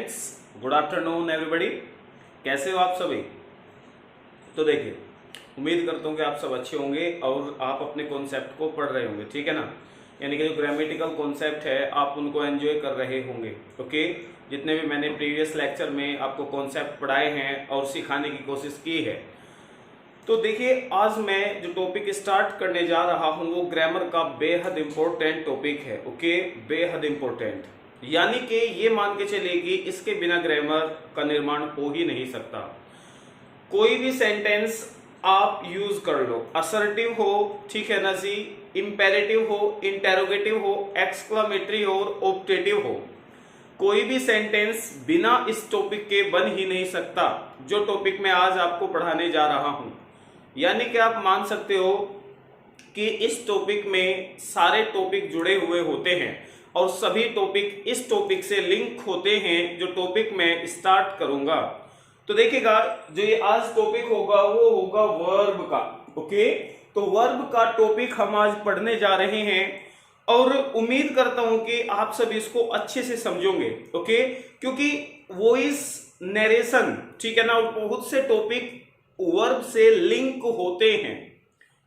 Students, good afternoon everybody. कैसे हो आप सभी? तो देखिए, उम्मीद करता हूँ कि आप सब अच्छे होंगे और आप अपने कॉन्सेप्ट को पढ़ रहे होंगे, ठीक है ना। यानी कि जो ग्रामेटिकल कॉन्सेप्ट है आप उनको एंजॉय कर रहे होंगे। ओके, जितने भी मैंने प्रीवियस लेक्चर में आपको कॉन्सेप्ट पढ़ाए हैं और सिखाने की कोशिश की है। तो देखिए, आज मैं जो टॉपिक स्टार्ट करने जा रहा हूँ वो ग्रामर का बेहद इंपॉर्टेंट टॉपिक है। ओके, बेहद इंपॉर्टेंट, यानी कि ये मान के चलिए कि इसके बिना ग्रामर का निर्माण हो ही नहीं सकता। कोई भी सेंटेंस आप यूज कर लो, असर्टिव हो, ठीक है ना जी, इंपेरेटिव हो, इंटेरोगेटिव हो, एक्सक्लामेटरी हो और ऑप्टेटिव हो, कोई भी सेंटेंस बिना इस टॉपिक के बन ही नहीं सकता जो टॉपिक मैं आज आपको पढ़ाने जा रहा हूं। यानी कि आप मान सकते हो कि इस टॉपिक में सारे टॉपिक जुड़े हुए होते हैं और सभी टॉपिक इस टॉपिक से लिंक होते हैं जो टॉपिक मैं स्टार्ट करूंगा। तो देखिएगा, जो ये आज टॉपिक होगा वो होगा वर्ब का। ओके, तो वर्ब का टॉपिक हम आज पढ़ने जा रहे हैं और उम्मीद करता हूं कि आप सब इसको अच्छे से समझोगे। ओके, क्योंकि वॉइस नरेशन, ठीक है ना, और बहुत से टॉपिक वर्ब से लिंक होते हैं।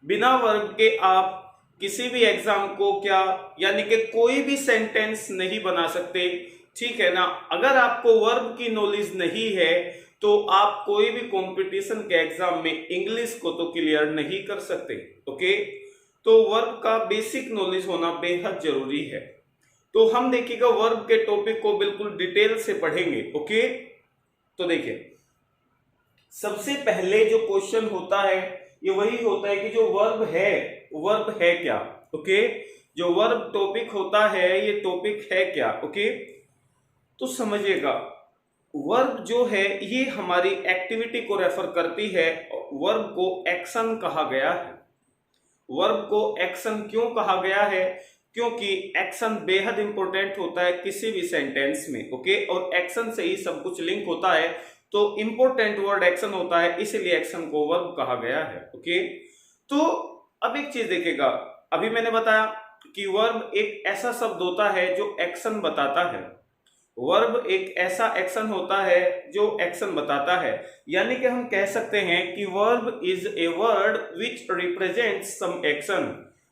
बिना वर्ब के आप किसी भी एग्जाम को क्या, यानी कि कोई भी सेंटेंस नहीं बना सकते, ठीक है ना। अगर आपको वर्ब की नॉलेज नहीं है तो आप कोई भी कंपटीशन के एग्जाम में इंग्लिश को तो क्लियर नहीं कर सकते। ओके, तो वर्ब का बेसिक नॉलेज होना बेहद जरूरी है। तो हम देखिएगा वर्ब के टॉपिक को बिल्कुल डिटेल से पढ़ेंगे। ओके, तो देखिए, सबसे पहले जो क्वेश्चन होता है ये वही होता है कि जो वर्ब है क्या। ओके, जो वर्ब टॉपिक होता है ये टॉपिक है क्या। ओके, तो समझिएगा, वर्ब जो है ये हमारी एक्टिविटी को रेफर करती है। वर्ब को एक्शन कहा गया है। वर्ब को एक्शन क्यों कहा गया है? क्योंकि एक्शन बेहद इंपॉर्टेंट होता है किसी भी सेंटेंस में। ओके, और एक्शन से ही सब कुछ लिंक होता है, तो इंपॉर्टेंट वर्ड एक्शन होता है, इसीलिए एक्शन को वर्ब कहा गया है। ओके, तो अब एक चीज देखिएगा, अभी मैंने बताया कि वर्ब एक ऐसा शब्द होता है जो एक्शन बताता है। वर्ब एक ऐसा एक्शन होता है जो एक्शन बताता है, यानी कि हम कह सकते हैं कि verb is a word which represents some action.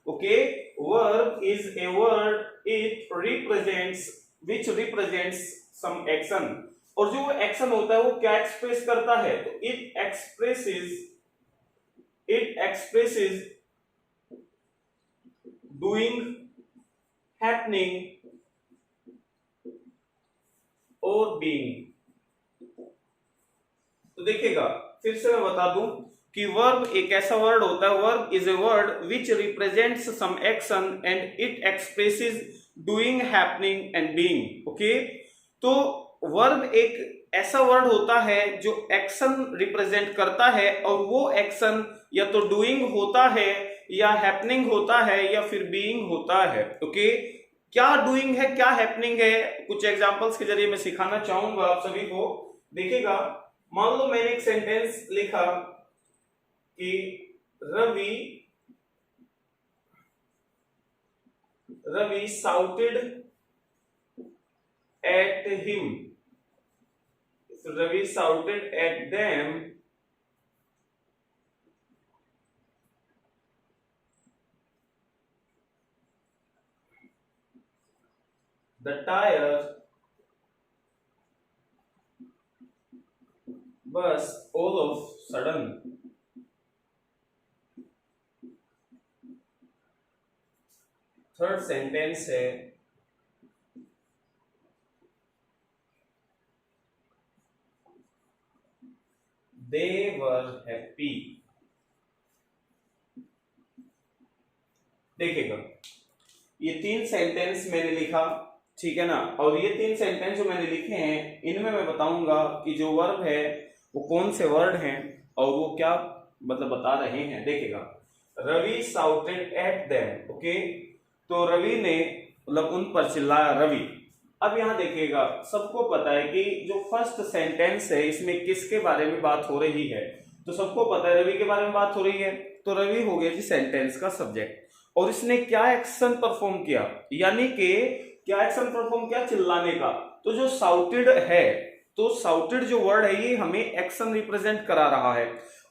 Okay, verb is a word it represents which represents some action. और जो एक्शन होता है वो क्या एक्सप्रेस करता है? तो इट एक्सप्रेसेस डूइंग, हैपनिंग और बीइंग। तो देखिएगा, फिर से मैं बता दूं कि वर्ब एक ऐसा वर्ड होता है, verb is a word which represents some action and it expresses doing, happening and being. Okay, तो वर्ब एक ऐसा वर्ड होता है जो एक्शन रिप्रेजेंट करता है और वो एक्शन या तो डूइंग होता है या हैपनिंग होता है या फिर बीइंग होता है। ओके, क्या डूइंग है, क्या हैपनिंग है, कुछ एग्जांपल्स के जरिए मैं सिखाना चाहूंगा आप सभी को। देखिएगा, मान लो मैंने एक सेंटेंस लिखा कि Ravi shouted at him. Ravi shouted at them the tire burst all of sudden. Third sentence है they were happy. देखिएगा, ये तीन सेंटेंस मैंने लिखा, ठीक है ना, और ये तीन सेंटेंस जो मैंने लिखे हैं इनमें मैं बताऊंगा कि जो वर्ब है वो कौन से वर्ड हैं और वो क्या मतलब बता रहे हैं। देखिएगा, Ravi shouted at them. Okay, तो रवि ने मतलब उन पर चिल्लाया, रवि। अब यहां देखिएगा, सबको पता है कि जो फर्स्ट सेंटेंस है इसमें किसके बारे में बात हो रही है, तो सबको पता है रवि के बारे में बात हो रही है। तो रवि हो गया जी सेंटेंस का सब्जेक्ट, और इसने क्या एक्शन परफॉर्म किया, यानी कि क्या एक्शन परफॉर्म किया? चिल्लाने का। तो जो साउटेड है, तो साउटेड जो वर्ड है ये हमें एक्शन रिप्रेजेंट करा रहा है,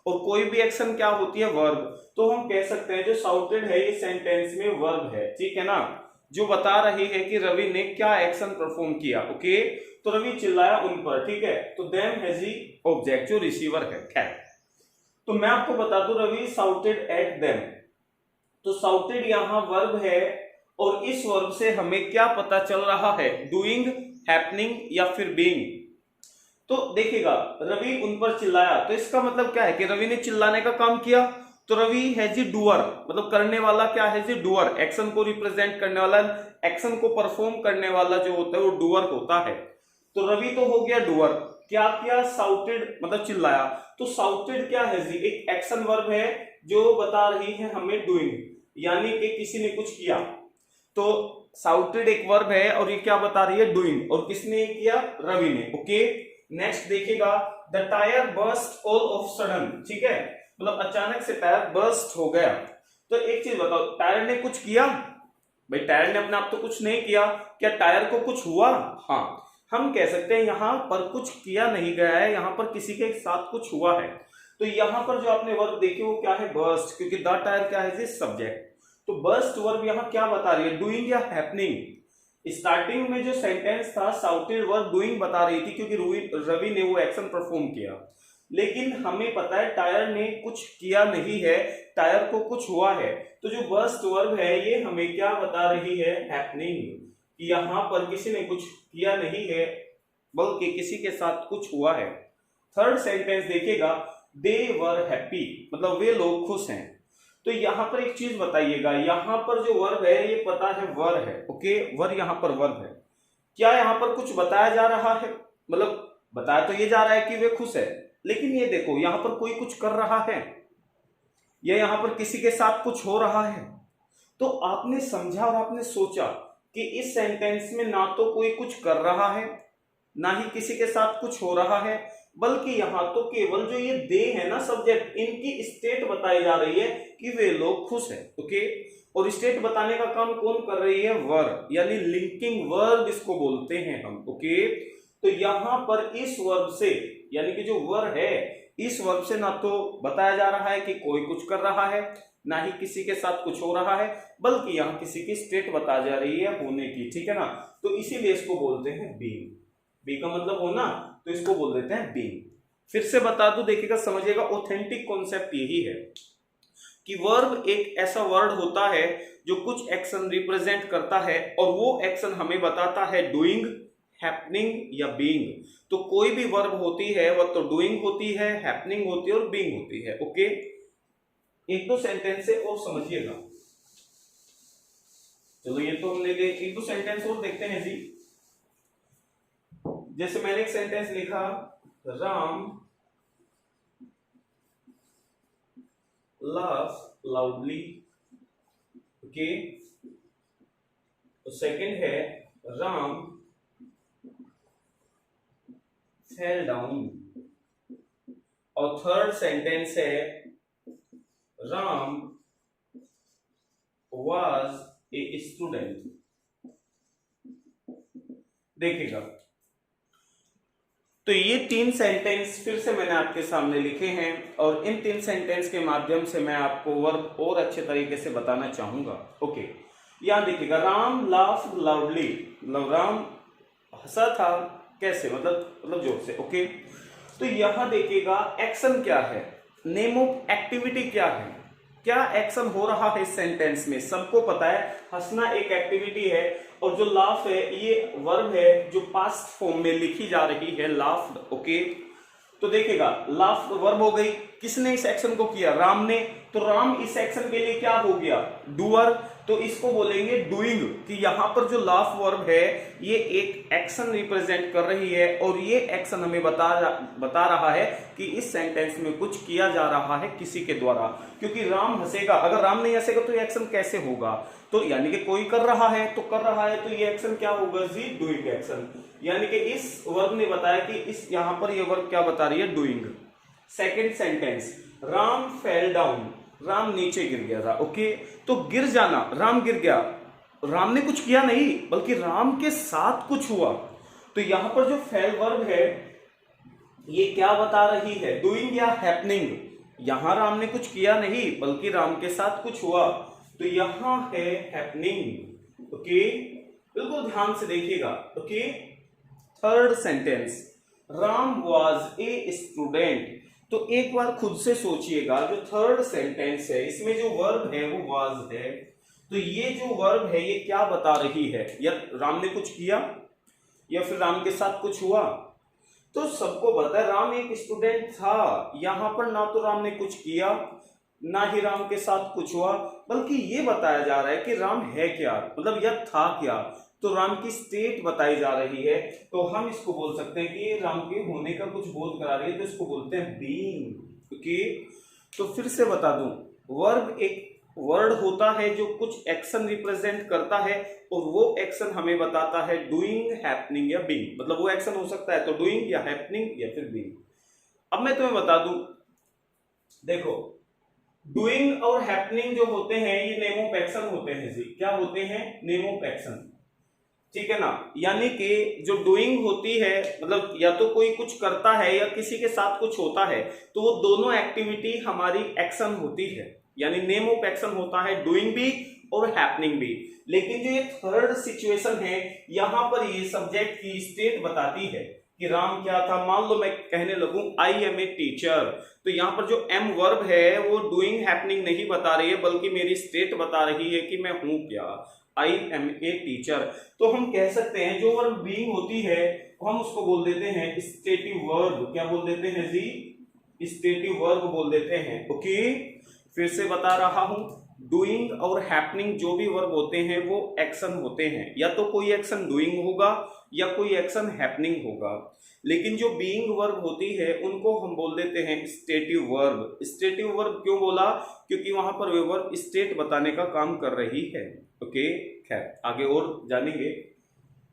और कोई भी एक्शन क्या होती है, वर्ब। तो हम कह सकते हैं जो साउटेड है ये सेंटेंस में वर्ब है, ठीक है ना, जो बता रही है कि रवि ने क्या एक्शन परफॉर्म किया। ओके, तो रवि चिल्लाया उन पर, ठीक है, तो देम हैज ही ऑब्जेक्ट जो रिसीवर है। खैर, तो मैं आपको बता दूं रवि साउटेड एट देम, तो साउटेड यहां वर्ब है, और इस वर्ब से हमें क्या पता चल रहा है, डूइंग, हैपनिंग या फिर बीइंग। तो देखिएगा रवि उन पर चिल्लाया, तो इसका मतलब क्या है कि रवि ने चिल्लाने का काम किया, तो रवि हैज ए डूअर, मतलब करने वाला क्या है, जी डूअर, एक्शन को रिप्रेजेंट करने वाला, एक्शन को परफॉर्म करने वाला जो होता है वो डूअर होता है। तो रवि तो हो गया डूअर, क्या किया, साउटेड मतलब चिल्लाया, तो साउटेड क्या है जी, एक एक्शन वर्ब है जो बता रही है हमें डूइंग, यानी कि किसी ने कुछ किया। तो साउटेड एक वर्ब है और ये क्या बता रही है, डूइंग, और किसने किया, रवि ने। ओके, नेक्स्ट देखिएगा, the tyre burst all of sudden, ठीक है, मतलब अचानक से टायर बर्स्ट हो गया। तो एक चीज बताओ, टायर ने कुछ किया, भाई टायर ने अपने आप तो कुछ नहीं किया, क्या टायर को कुछ हुआ, हाँ, हम कह सकते हैं यहां पर कुछ किया नहीं गया है, यहां पर किसी के साथ कुछ हुआ है। तो यहां पर जो आपने वर्ब देखी वो क्या है, बर्स्ट, क्योंकि द टायर क्या है, सब्जेक्ट। तो बर्स्ट वर्ब यहां क्या बता रही है, डूइंग या हैपनिंग। स्टार्टिंग में जो सेंटेंस था साउटेड वर्ब डूइंग बता रही थी, क्योंकि रवि ने वो एक्शन परफॉर्म किया, लेकिन हमें पता है टायर ने कुछ किया नहीं है, टायर को कुछ हुआ है। तो जो बर्स्ट वर्ब है ये हमें क्या बता रही है, हैपनिंग, कि यहां पर किसी ने कुछ किया नहीं है बल्कि किसी के साथ कुछ हुआ है। थर्ड सेंटेंस देखिएगा, दे वर हैप्पी, मतलब वे लोग खुश हैं। तो यहां पर एक चीज बताइएगा, यहां पर जो वर्ब है ये पता है वर है। ओके, वर यहां पर वर्ब है, क्या यहां पर कुछ बताया जा रहा है, मतलब बताया तो ये जा रहा है कि वे खुश है, लेकिन ये देखो यहां पर कोई कुछ कर रहा है या यहां पर किसी के साथ कुछ हो रहा है। तो आपने समझा और आपने सोचा कि इस सेंटेंस में ना तो कोई कुछ कर रहा है, ना ही किसी के साथ कुछ हो रहा है, बल्कि यहां तो केवल जो ये दे है ना सब्जेक्ट, इनकी स्टेट बताई जा रही है कि वे लोग खुश हैं। ओके, और स्टेट बताने का काम कौन कर रही है, वर्ब, यानी लिंकिंग वर्ब इसको बोलते हैं हम। ओके, तो यहां पर इस वर्ब से, यानी कि जो वर्ब है इस वर्ब से ना तो बताया जा रहा है कि कोई कुछ कर रहा है, ना ही किसी के साथ कुछ हो रहा है, बल्कि यहां किसी की स्टेट बता जा रही है होने की, ठीक है ना। तो इसीलिए इसको बोलते हैं बीइंग, बी का मतलब होना, तो इसको बोल देते हैं बीइंग। फिर से बता दो, देखिएगा समझिएगा, ऑथेंटिक कॉन्सेप्ट यही है कि वर्ब एक ऐसा वर्ड होता है जो कुछ एक्शन रिप्रेजेंट करता है, और वो एक्शन हमें बताता है डूइंग, हैपनिंग या बीइंग। तो कोई भी वर्ब होती है वह तो डूइंग होती है, हैपनिंग होती है और बीइंग होती है। ओके, एक दो सेंटेंस से और समझिएगा, चलो ये तो हमने एक दो सेंटेंस और देखते हैं जी। जैसे मैंने एक सेंटेंस लिखा, राम लाफ लाउडली। ओके, तो सेकंड है राम फेल डाउन, और थर्ड सेंटेंस है राम वाज ए स्टूडेंट। देखिएगा, तो ये तीन सेंटेंस फिर से मैंने आपके सामने लिखे हैं, और इन तीन सेंटेंस के माध्यम से मैं आपको वर्ब और अच्छे तरीके से बताना चाहूंगा। ओके, यहां देखिएगा, राम लाफ्ड लाउडली, मतलब राम हंसा था, कैसे, मतलब जोर से। ओके, तो यहां देखिएगा एक्शन क्या है, नेम ऑफ एक्टिविटी क्या है, क्या एक्शन हो रहा है इस सेंटेंस में, सबको पता है हंसना एक एक्टिविटी है, और जो लाफ है ये वर्ब है जो पास्ट फॉर्म में लिखी जा रही है, लाफ्ड। ओके, तो देखिएगा लाफ्ड वर्ब हो गई, किसने इस एक्शन को किया, राम ने, तो राम इस एक्शन के लिए क्या हो गया, डूअर, तो इसको बोलेंगे डूइंग, कि यहां पर जो लाफ वर्ब है ये एक एक्शन रिप्रेजेंट कर रही है, और ये एक्शन हमें बता रहा है कि इस सेंटेंस में कुछ किया जा रहा है किसी के द्वारा, क्योंकि राम हंसेगा, अगर राम नहीं हंसेगा तो ये एक्शन कैसे होगा, तो यानी कि कोई कर रहा है, तो ये एक्शन क्या होगा जी, डूइंग एक्शन, यानी कि इस वर्ब ने बताया कि इस यहां पर ये वर्ब क्या बता रही है, doing. Second sentence, Ram fell down, Ram नीचे गिर गया था। ओके, तो गिर जाना, राम गिर गया, राम ने कुछ किया नहीं बल्कि राम के साथ कुछ हुआ, तो यहां पर जो फेल वर्ब है ये क्या बता रही है, डूइंग या हैपनिंग। यहां राम ने कुछ किया नहीं बल्कि राम के साथ कुछ हुआ, तो यहां है हैपनिंग। ओके, बिल्कुल ध्यान से देखिएगा। Okay, third sentence, Ram was a student. तो एक बार खुद से सोचिएगा, जो थर्ड सेंटेंस है इसमें जो वर्ब है वो वाज है, तो ये जो वर्ब है ये क्या बता रही है, या राम ने कुछ किया या फिर राम के साथ कुछ हुआ। तो सबको पता है राम एक स्टूडेंट था, यहां पर ना तो राम ने कुछ किया ना ही राम के साथ कुछ हुआ, बल्कि ये बताया जा रहा है कि राम है क्या, मतलब यह था क्या। तो राम की स्टेट बताई जा रही है, तो हम इसको बोल सकते हैं कि राम के होने का कुछ बोध करा रही है, तो इसको बोलते हैं बीइंग। ओके, तो फिर से बता दूं, वर्ब एक वर्ड होता है जो कुछ एक्शन रिप्रेजेंट करता है, और वो एक्शन हमें बताता है डूइंग, हैपनिंग या बीइंग। मतलब वो एक्शन हो सकता है तो डूइंग या हैपनिंग या फिर बीइंग। अब मैं तुम्हें बता दूं, देखो डूइंग और हैपनिंग जो होते हैं ये नेम ऑफ एक्शन होते हैं जी। क्या होते हैं? नेम ऑफ एक्शन, ठीक है ना। यानी कि जो डूइंग होती है, मतलब या तो कोई कुछ करता है या किसी के साथ कुछ होता है, तो वो दोनों एक्टिविटी हमारी एक्शन होती है, यानी नेम ऑफ एक्शन होता है डूइंग भी और हैपनिंग भी। लेकिन जो ये थर्ड सिचुएशन है, यहां पर ये सब्जेक्ट की स्टेट बताती है कि राम क्या था। मान लो मैं कहने लगूं आई एम ए टीचर, तो यहां पर जो एम वर्ब है वो डूइंग हैपनिंग नहीं बता रही है, बल्कि मेरी स्टेट बता रही है कि मैं हूं क्या, आई एम ए टीचर। तो हम कह सकते हैं जो वर्ब बीइंग होती है हम उसको बोल देते हैं स्टेटिव वर्ब। क्या बोल देते हैं जी? स्टेटिव वर्ब बोल देते हैं। ओके, फिर से बता रहा हूं, डूइंग और हैपनिंग जो भी वर्ब होते हैं वो एक्शन होते हैं, या तो कोई एक्शन डूइंग होगा या कोई एक्शन हैपनिंग होगा। लेकिन जो बीइंग वर्ब होती है उनको हम बोल देते हैं स्टेटिव वर्ब। स्टेटिव वर्ब क्यों बोला? क्योंकि वहां पर वे वर्ब स्टेट बताने का काम कर रही है। ओके, खैर आगे और जानेंगे।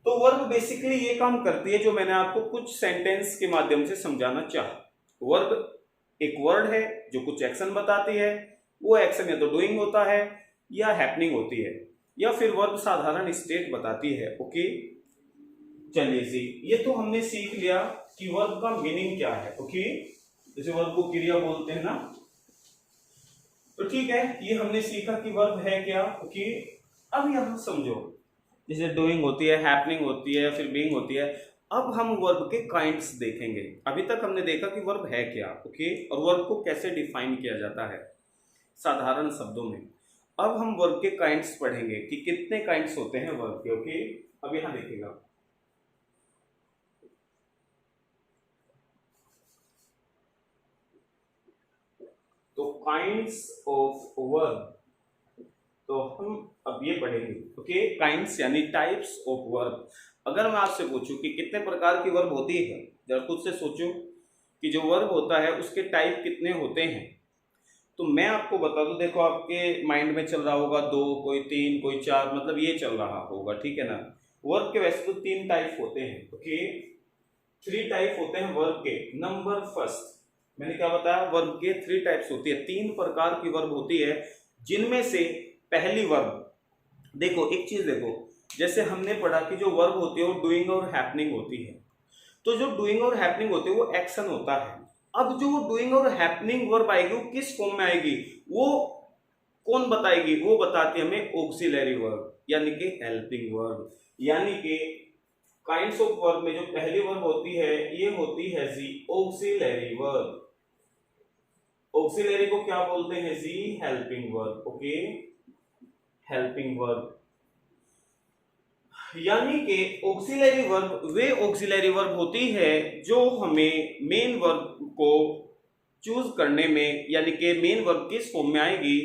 तो वर्ब बेसिकली ये काम करती है जो मैंने आपको कुछ सेंटेंस के माध्यम से समझाना चाहा। वर्ब एक वर्ड है जो कुछ एक्शन बताती है, वो एक्शन या तो डूइंग होता है या हैपनिंग होती है, या फिर वर्ब साधारण स्टेट बताती है। ओके, चलिए जी, ये तो हमने सीख लिया कि वर्ब का मीनिंग क्या है। ओके, जैसे वर्ब को क्रिया बोलते हैं ना, तो ठीक है, ये हमने सीखा कि वर्ब है क्या। ओके, अब यहां समझो, जैसे डूइंग होती है, हैपनिंग होती है, फिर बीइंग होती है। अब हम वर्ब के काइंड्स देखेंगे। अभी तक हमने देखा कि वर्ब है क्या, ओके, और वर्ब को कैसे डिफाइन किया जाता है साधारण शब्दों में। अब हम वर्ब के काइंड्स पढ़ेंगे कि कितने काइंड्स होते हैं वर्ब के। ओके, अब यहां देखिएगा, तो काइंड्स ऑफ वर्ब, तो हम अब ये पढ़ेंगे। ओके, काइंड्स यानी टाइप्स ऑफ वर्ब। अगर मैं आपसे पूछूं कि कितने प्रकार की वर्ब होती है, जरा खुद से सोचो कि जो वर्ब होता है उसके टाइप कितने होते हैं। तो मैं आपको बता दूं, देखो आपके माइंड में चल रहा होगा दो, कोई तीन, कोई चार, मतलब ये चल रहा होगा, ठीक है ना। वर्ब के वैसे तो तीन टाइप होते हैं। ओके, थ्री टाइप होते हैं वर्ब के। नंबर फर्स्ट, मैंने क्या बताया, वर्ब के थ्री टाइप्स होती है, तीन प्रकार की वर्ब होती है, जिनमें से पहली वर्ब, देखो एक चीज देखो, जैसे हमने पढ़ा कि जो वर्ब होती है वो डूइंग और हैपनिंग होती है। तो जो डूइंग और हैपनिंग होती है वो एक्शन होता है। अब जो डूइंग और हैपनिंग वर्ब आएगी वो किस फॉर्म में आएगी, वो कौन बताएगी? वो बताती है हमें ऑक्सिलरी वर्ब, यानी कि हेल्पिंग वर्ब। यानी कि काइंड्स ऑफ वर्ब में जो पहली वर्ब होती है ये होती है जी ऑक्सिलरी वर्ब। ऑक्सिलरी को क्या बोलते हैं जी? Helping verb. Okay, helping verb, यानी कि ऑक्सिलरी वर्ब वे ऑक्सिलरी वर्ब होती है जो हमें मेन वर्ब को चूज करने में, यानी कि मेन वर्ब किस फॉर्म में आएगी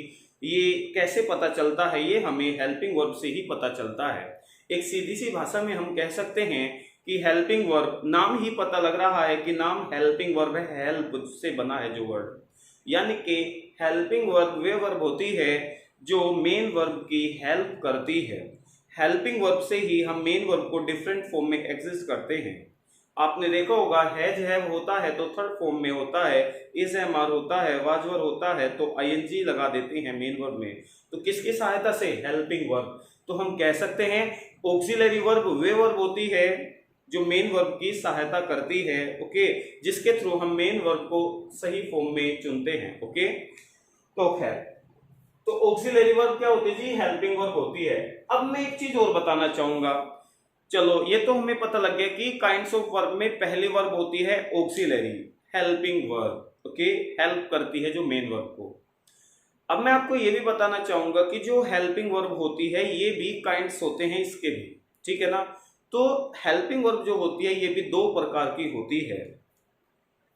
ये कैसे पता चलता है, ये हमें हेल्पिंग वर्ब से ही पता चलता है। एक सीधी सी भाषा में हम कह सकते हैं कि हेल्पिंग वर्ब, नाम ही पता लग रहा है कि नाम हेल्पिंग वर्ब है, हेल्प से बना है जो वर्ड, यानी कि हेल्पिंग वर्ब वे वर्ब होती है जो मेन वर्ब की हेल्प करती है। हेल्पिंग वर्ब से ही हम मेन वर्ब को डिफरेंट फॉर्म में एग्जिस्ट करते हैं। आपने देखा होगा हैज हैव होता है तो थर्ड फॉर्म में होता है, इज एम आर होता है, वाज वर होता है तो आईएनजी लगा देते हैं मेन वर्ब में। तो किसकी सहायता से? Helping verb. तो हम कह सकते हैं ऑक्सिलरी वर्ब वे वर्ब होती है जो मेन वर्ब की सहायता करती है, ओके, जिसके थ्रू हम मेन वर्ब को सही फॉर्म में चुनते हैं, ओके। तो खैर, तो ऑक्सिलरी वर्ब क्या होती है जी? हेल्पिंग वर्ब होती है। अब मैं एक चीज और बताना चाहूंगा। चलो, ये तो हमें पता लग गया कि काइंड्स ऑफ वर्ब में पहली वर्ब होती है auxiliary, helping verb, okay, help करती है जो मेन वर्ब को। अब मैं आपको ये भी बताना चाहूंगा कि जो हेल्पिंग वर्ब होती है ये भी काइंड्स होते हैं इसके भी, ठीक है ना। तो हेल्पिंग वर्ब जो होती है ये भी दो प्रकार की होती है।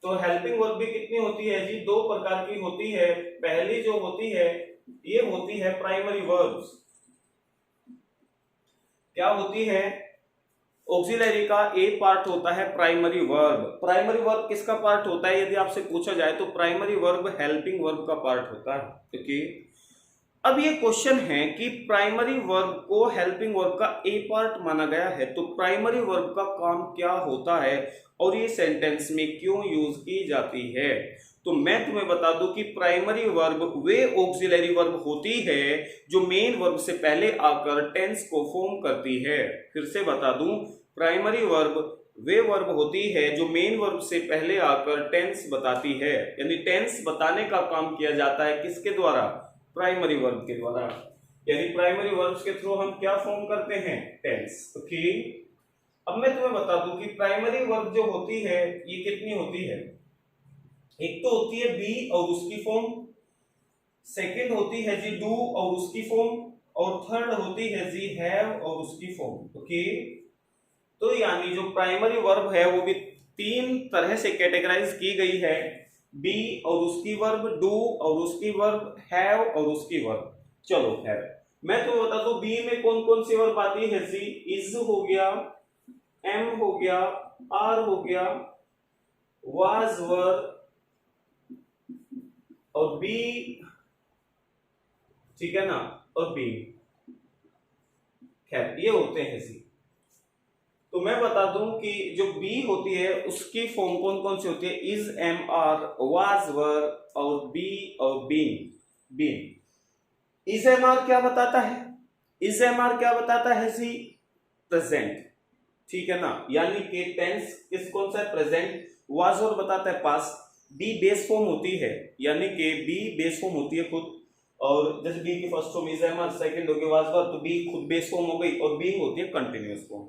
तो हेल्पिंग वर्ब भी कितनी होती है जी? दो प्रकार की होती है। पहली जो होती है ये होती है प्राइमरी वर्ब्स। क्या होती है? ऑक्सिलरी का एक पार्ट होता है प्राइमरी वर्ब। प्राइमरी वर्ब किसका पार्ट होता है यदि आपसे पूछा जाए तो प्राइमरी वर्ब हेल्पिंग वर्ब का पार्ट होता है, ओके। अब ये क्वेश्चन है कि प्राइमरी वर्ब को हेल्पिंग वर्ब का ए पार्ट माना गया है, तो प्राइमरी वर्ब का काम क्या होता है और ये सेंटेंस में क्यों यूज की जाती है? तो मैं तुम्हें बता दूं कि प्राइमरी वर्ब वे ऑक्सिलरी वर्ब होती है जो मेन वर्ब से पहले आकर टेंस को फॉर्म करती है। फिर से बता दूं, प्राइमरी वर्ब वे वर्ब होती है जो मेन वर्ब से पहले आकर टेंस बताती है, यानी टेंस बताने का काम किया जाता है किसके द्वारा? प्राइमरी वर्ब के द्वारा। यानी प्राइमरी वर्ब्स के थ्रू हम क्या फॉर्म करते हैं? Tense, okay. अब मैं तुम्हें बता दूं कि प्राइमरी वर्ब जो होती है ये कितनी होती है। एक तो होती है बी और उसकी फॉर्म, सेकंड होती है जी डू और उसकी फॉर्म, और थर्ड होती है जी हैव और उसकी फॉर्म, ओके। तो यानी जो प्राइमरी वर्ब है वो भी तीन तरह से कैटेगराइज की गई है, बी और उसकी वर्ब, डू और उसकी वर्ब, हैव और उसकी वर्ब। चलो खैर, मैं तो बता दूं बी में कौन कौन सी वर्ब आती है जी? इज हो गया, एम हो गया, आर हो गया, वाज वर और बी, ठीक है ना, और बी। खैर ये होते हैं जी। तो मैं बता दूं कि जो बी होती है उसकी फॉर्म कौन कौन सी होती है? Is, am, are, was, were और बी और been. Been is am are क्या बताता है? इज एम आर क्या बताता है जी? प्रेजेंट, ठीक है ना, यानी कि टेंस किस कौन सा है? प्रेजेंट। वाज वर बताता है पास्ट। बी बेस फॉर्म होती है, यानी कि बी बेस फॉर्म होती है खुद, और जैसे बी की first form is am are, second हो गई वाज वर, तो बी खुद बेस फॉर्म हो गई, और बी होती है कंटिन्यूअस फॉर्म।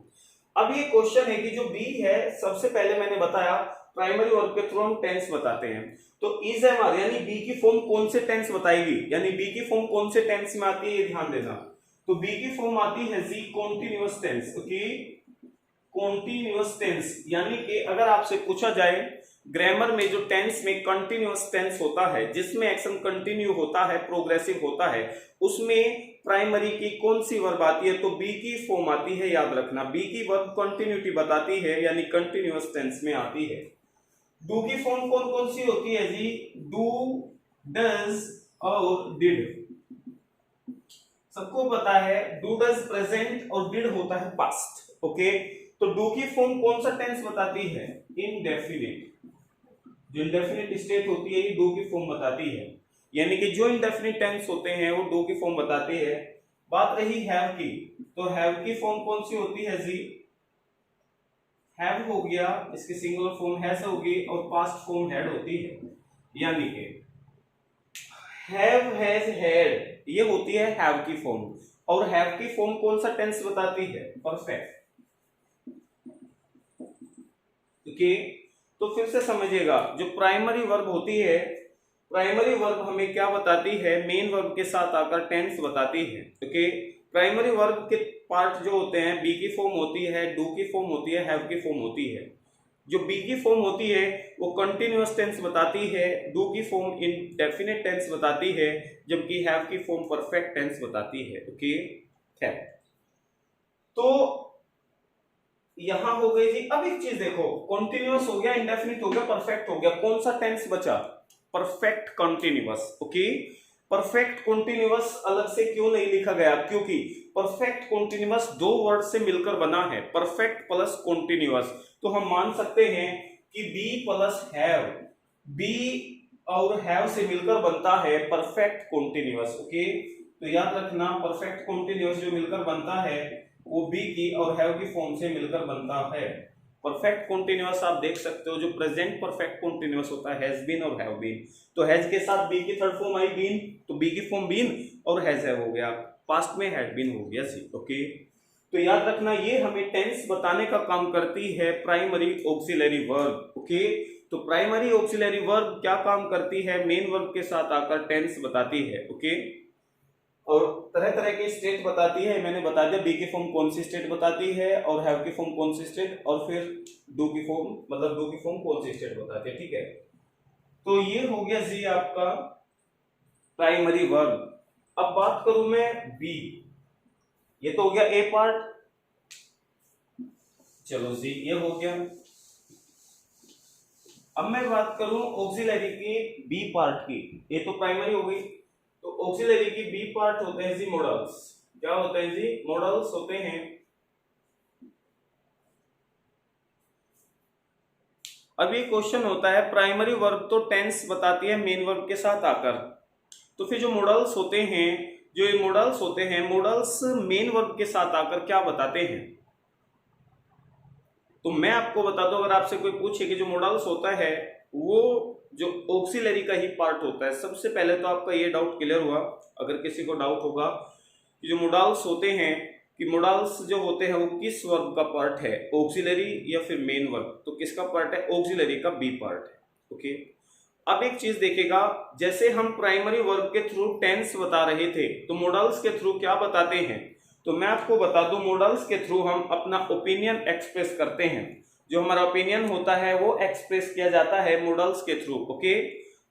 अब ये क्वेश्चन है कि जो बी है, सबसे पहले मैंने बताया प्राइमरी वर्ब के थ्रू हम टेंस बताते हैं। तो इज एम आर यानी बी की फॉर्म कौन से टेंस बताएगी, यानी बी की फॉर्म कौन से टेंस में आती है ये ध्यान देना। तो बी की फॉर्म आती है जी continuous tense, okay, continuous tense. यानी कि अगर आपसे पूछा जाए ग्रामर में जो टेंस में कंटिन्यूअस टेंस होता है, जिसमें एक्शन कंटिन्यू होता है, प्रोग्रेसिव होता है, उसमें प्राइमरी की कौन सी वर्ब आती है? तो बी की फॉर्म आती है, याद रखना। बी की वर्ब कंटिन्यूटी बताती है, यानी कंटिन्यूअस टेंस में आती है। डू की फॉर्म कौन कौन सी होती है जी? डू, डज और डिड। सबको पता है डू डज प्रेजेंट और डिड होता है पास्ट, ओके। तो डू की फॉर्म कौन सा टेंस बताती है? इनडेफिनिट। जो इंडेफिनिट स्टेट होती है ये डू की फॉर्म बताती है, यानी कि जो इंडेफिनिट टेंस होते हैं वो डू की फॉर्म बताते हैं। बात रही हैव की, तो हैव की फॉर्म कौन सी होती है जी? हैव हो गया, इसकी सिंगुलर फॉर्म हैज होगी, और पास्ट फॉर्म हैड होती है, यानी कि हैव, हैज, हैड ये होती है हैव की फॉर्म। और हैव की फॉर्म कौन सा टेंस बताती है? Perfect, okay. तो फिर से समझिएगा, जो प्राइमरी वर्ब होती है, प्राइमरी वर्ब हमें क्या बताती है? मेन वर्ब के साथ आकर टेंस बताती है, ओके। प्राइमरी वर्ब के पार्ट जो होते हैं, बी की फॉर्म होती है, डू की फॉर्म होती है, हैव की फॉर्म होती है। जो बी की फॉर्म होती है वो कंटिन्यूअस टेंस बताती है, डू की फॉर्म इंडेफिनिट टेंस बताती है, जबकि हैव की फॉर्म परफेक्ट टेंस बताती है, ओके। तो यहां हो गई जी। अब एक चीज देखो, कॉन्टिन्यूअस हो गया, इंडेफिनिट हो गया, परफेक्ट हो गया, कौन सा टेंस बचा? Perfect continuous, okay. Perfect continuous अलग से क्यों नहीं लिखा गया? क्योंकि परफेक्ट कॉन्टिन्यूअस दो वर्ड से मिलकर बना है, परफेक्ट प्लस कॉन्टिन्यूअस। तो हम मान सकते हैं कि बी प्लस हैव, बी और हैव से मिलकर बनता है परफेक्ट कॉन्टिन्यूअस, ओके। तो याद रखना, परफेक्ट कॉन्टिन्यूअस जो मिलकर बनता है वो बी की और हैव की फॉर्म से मिलकर बनता है। परफेक्ट कॉन्टिन्यूअस आप देख सकते हो, जो प्रेजेंट परफेक्ट कॉन्टिन्यूअस होता है हैज बीन और हैव बीन। तो हैज के साथ बी की थर्ड फॉर्म आई बीन, तो बी की फॉर्म बीन और हैज हैव हो गया, पास्ट में हैड बीन हो गया सी। ओके, तो याद रखना ये हमें टेंस बताने का काम करती है प्राइमरी ऑक्सिलरी वर्ब। ओके, तो प्राइमरी ऑक्सिलरी वर्ब क्या काम करती है, मेन वर्ब के साथ आकर टेंस बताती है। ओके, और तरह तरह के स्टेट बताती है, मैंने बता दिया बी की फॉर्म कौन सी स्टेट बताती है और हैव की फॉर्म कौन सी स्टेट, और फिर डू की फॉर्म मतलब डू की फॉर्म कौन सी स्टेट बताती है। ठीक है, तो ये हो गया जी आपका प्राइमरी वर्ब। अब बात करूं मैं बी, ये तो हो गया ए पार्ट, चलो जी ये हो गया। अब मैं बात करूं ऑक्सिलरी की बी पार्ट की, ये तो प्राइमरी हो गई, तो ऑक्सिलरी की बी पार्ट होते हैं जी मॉडल्स। क्या होते हैं जी, मॉडल्स होते हैं। अभी क्वेश्चन होता है प्राइमरी वर्ब तो टेंस बताती है मेन वर्ब के साथ आकर, तो फिर जो मॉडल्स होते हैं, जो ये मॉडल्स होते हैं, मॉडल्स मेन वर्ब के साथ आकर क्या बताते हैं। तो मैं आपको बता दूं, अगर आपसे कोई पूछे कि जो मॉडल्स होता है वो जो ऑक्सिलरी का ही पार्ट होता है, सबसे पहले तो आपका ये डाउट क्लियर हुआ। अगर किसी को डाउट होगा कि जो मॉडल्स होते हैं, कि मॉडल्स जो होते हैं वो किस वर्ब का पार्ट है, ऑक्सिलरी या फिर मेन वर्ब, तो किसका पार्ट है, ऑक्सिलरी का बी पार्ट है। ओके, अब एक चीज देखेगा, जैसे हम प्राइमरी वर्ब के थ्रू टेंस बता रहे थे, तो मॉडल्स के थ्रू क्या बताते हैं, तो मैं आपको बता दूं मॉडल्स के थ्रू हम अपना ओपिनियन एक्सप्रेस करते हैं। जो हमारा ओपिनियन होता है वो एक्सप्रेस किया जाता है मॉडल्स के थ्रू। ओके,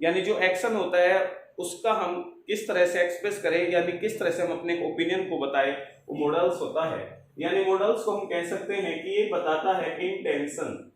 यानी जो एक्शन होता है उसका हम किस तरह से एक्सप्रेस करें, यानी किस तरह से हम अपने ओपिनियन को बताएं, वो मॉडल्स होता है। यानी मॉडल्स को हम कह सकते हैं कि ये बताता है इंटेंशन।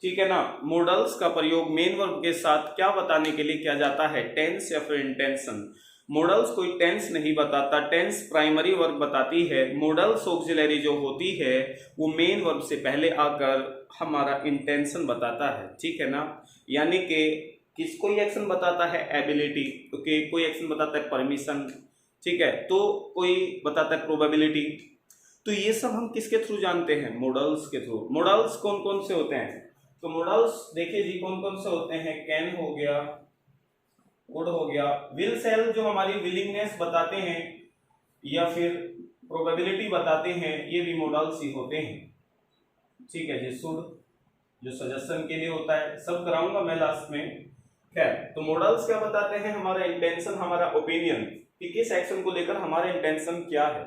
ठीक है ना, मॉडल्स का प्रयोग मेन वर्ब के साथ क्या बताने के लिए किया जाता है, टेंस या फिर इंटेंशन। मॉडल्स कोई टेंस नहीं बताता, टेंस प्राइमरी वर्ब बताती है। मॉडल्स ऑक्सिलरी जो होती है वो मेन वर्ब से पहले आकर हमारा इंटेंशन बताता है। ठीक है ना, यानी कि कोई एक्शन बताता है एबिलिटी, ओके, कोई एक्शन बताता है परमिशन, ठीक है, तो कोई बताता है प्रोबेबिलिटी। तो ये सब हम किसके थ्रू जानते हैं, मॉडल्स के थ्रू। मॉडल्स कौन कौन से होते हैं, तो मॉडल्स देखिए जी कौन कौन से होते हैं, कैन हो गया, वुड हो गया, विल सेल जो हमारी विलिंगनेस बताते हैं या फिर प्रोबेबिलिटी बताते हैं, ये भी मॉडल्स ही होते हैं। ठीक है जी, शुड जो सजेशन के लिए होता है, सब कराऊंगा मैं लास्ट में। खैर, तो मॉडल्स क्या बताते हैं, हमारा इंटेंशन, हमारा ओपिनियन, कि किस एक्शन को लेकर हमारा इंटेंशन क्या है।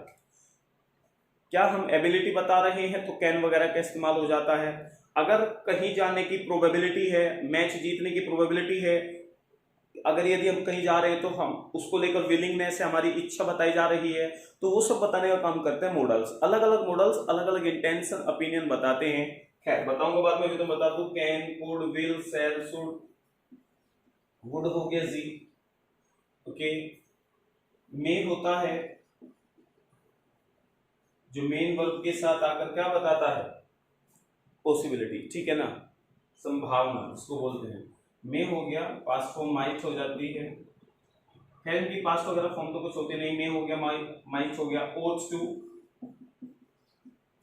क्या हम एबिलिटी बता रहे हैं तो कैन वगैरह का इस्तेमाल हो जाता है। अगर कहीं जाने की प्रोबेबिलिटी है, मैच जीतने की प्रोबेबिलिटी है, अगर यदि हम कहीं जा रहे हैं तो हम उसको लेकर विलिंगनेस है, हमारी इच्छा बताई जा रही है, तो वो सब बताने का काम करते हैं मॉडल्स। अलग अलग मॉडल्स अलग अलग इंटेंशन ओपिनियन बताते हैं। खैर बताऊंगा बाद में, भी तो बता दूं, can, could, will, shall, should, would हो गया जी। ओके, मे होता है जो मेन वर्ब के साथ आकर क्या बताता है, पॉसिबिलिटी, ठीक है ना, संभावना उसको बोलते हैं। मे हो गया, पास्ट फॉर्म माइट हो जाती है। खैर की पास्ट वगैरह फॉर्म तो कुछ होते नहीं, मे हो गया, माइट हो गया, ओट्स टू,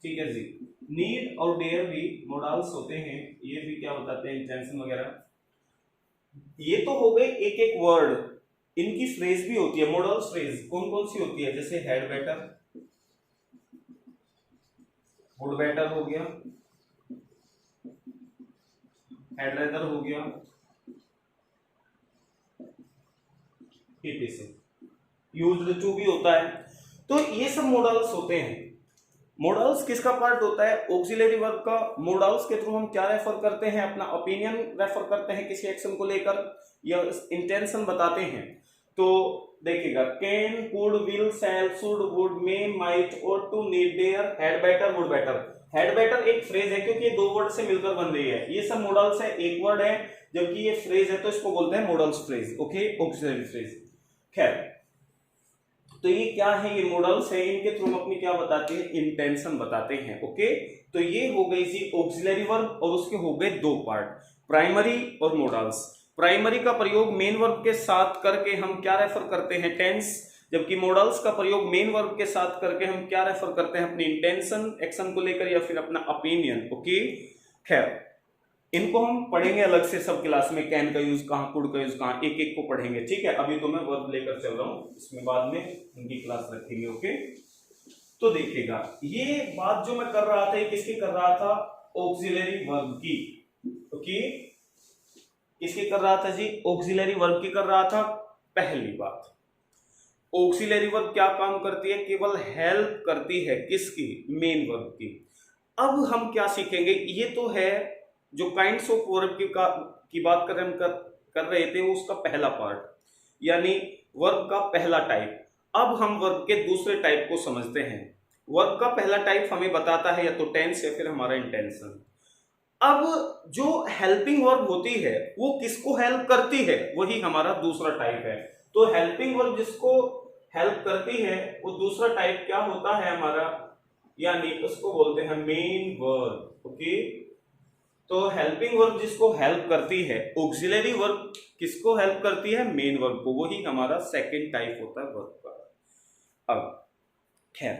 ठीक है जी। नीड और डेयर भी मॉडल्स होते हैं, ये भी क्या बताते हैं, इंटेंशन वगैरह। ये तो हो गए एक एक वर्ड, इनकी फ्रेज भी होती है, मॉडल्स फ्रेज कौन कौन सी होती है, जैसे हैड बेटर, वुड बेटर हो गया, हैड रेदर हो गया, यूज्ड टू भी होता है। तो ये सब मॉडल्स होते हैं। मॉडल्स किसका पार्ट होता है, ऑक्सिलरी वर्ब का। मॉडल्स के थ्रू हम क्या रेफर करते हैं, अपना ओपिनियन रेफर करते हैं किसी एक्शन को लेकर, या इंटेंशन बताते हैं। तो देखिएगा, can, could, will, shall, should, would, may, might, ought to, need, dare, had better, would better. Had better एक फ्रेज है क्योंकि ये दो वर्ड से मिलकर बन रही है, ये सब मॉडल्स है, एक वर्ड है, जबकि ये फ्रेज है तो इसको बोलते हैं models phrase. Okay, auxiliary phrase. खैर, तो ये क्या है, ये मॉडल्स है, इनके थ्रू हम अपनी क्या बताते हैं, इंटेंशन बताते हैं। ओके, तो ये हो गई जी ऑक्सिलरी वर्ब, और उसके हो गए दो पार्ट, प्राइमरी और मॉडल्स। प्राइमरी का प्रयोग मेन वर्ब के साथ करके हम क्या रेफर करते हैं, टेंस। जबकि मॉडल्स का प्रयोग मेन वर्ब के साथ करके हम क्या रेफर करते हैं, अपनी इंटेंशन एक्शन को लेकर या फिर अपना ओपिनियन। ओके, खैर इनको हम पढ़ेंगे अलग से सब क्लास में, कैन का यूज कहाँ, कुड का यूज कहाँ, एक एक को पढ़ेंगे, ठीक है। अभी तो मैं वर्ब लेकर चल रहा हूँ, इसमें बाद में उनकी क्लास रखेंगे। ओके, तो देखिएगा ये बात जो मैं कर रहा था, ये किसकी कर रहा था, ऑक्सिलरी वर्ब की। ओके, किसकी कर रहा था जी, ऑक्सिलरी वर्ब की कर रहा था। पहली बात, ऑक्सिलरी वर्ब क्या काम करती है, केवल हेल्प करती है किसकी, मेन वर्ब की। अब हम क्या सीखेंगे, ये तो है जो काइंड्स ऑफ वर्ब की बात कर रहे थे, उसका पहला पार्ट, यानी वर्ब का पहला टाइप। अब हम वर्ब के दूसरे टाइप को समझते हैं। वर्ब का पहला टाइप हमें बताता है या तो टेंस या फिर हमारा इंटेंशन। अब जो हेल्पिंग वर्ब होती है वो किसको हेल्प करती है, वही हमारा दूसरा टाइप है। तो हेल्पिंग वर्ब जिसको हेल्प करती है वो दूसरा टाइप क्या होता है हमारा, यानी उसको बोलते हैं मेन वर्ब। ओके, तो हेल्पिंग वर्ब जिसको हेल्प करती है, ऑक्सिलरी वर्ब किसको हेल्प करती है, मेन वर्ब को, वही हमारा सेकंड टाइप होता है वर्ब का। अब खैर,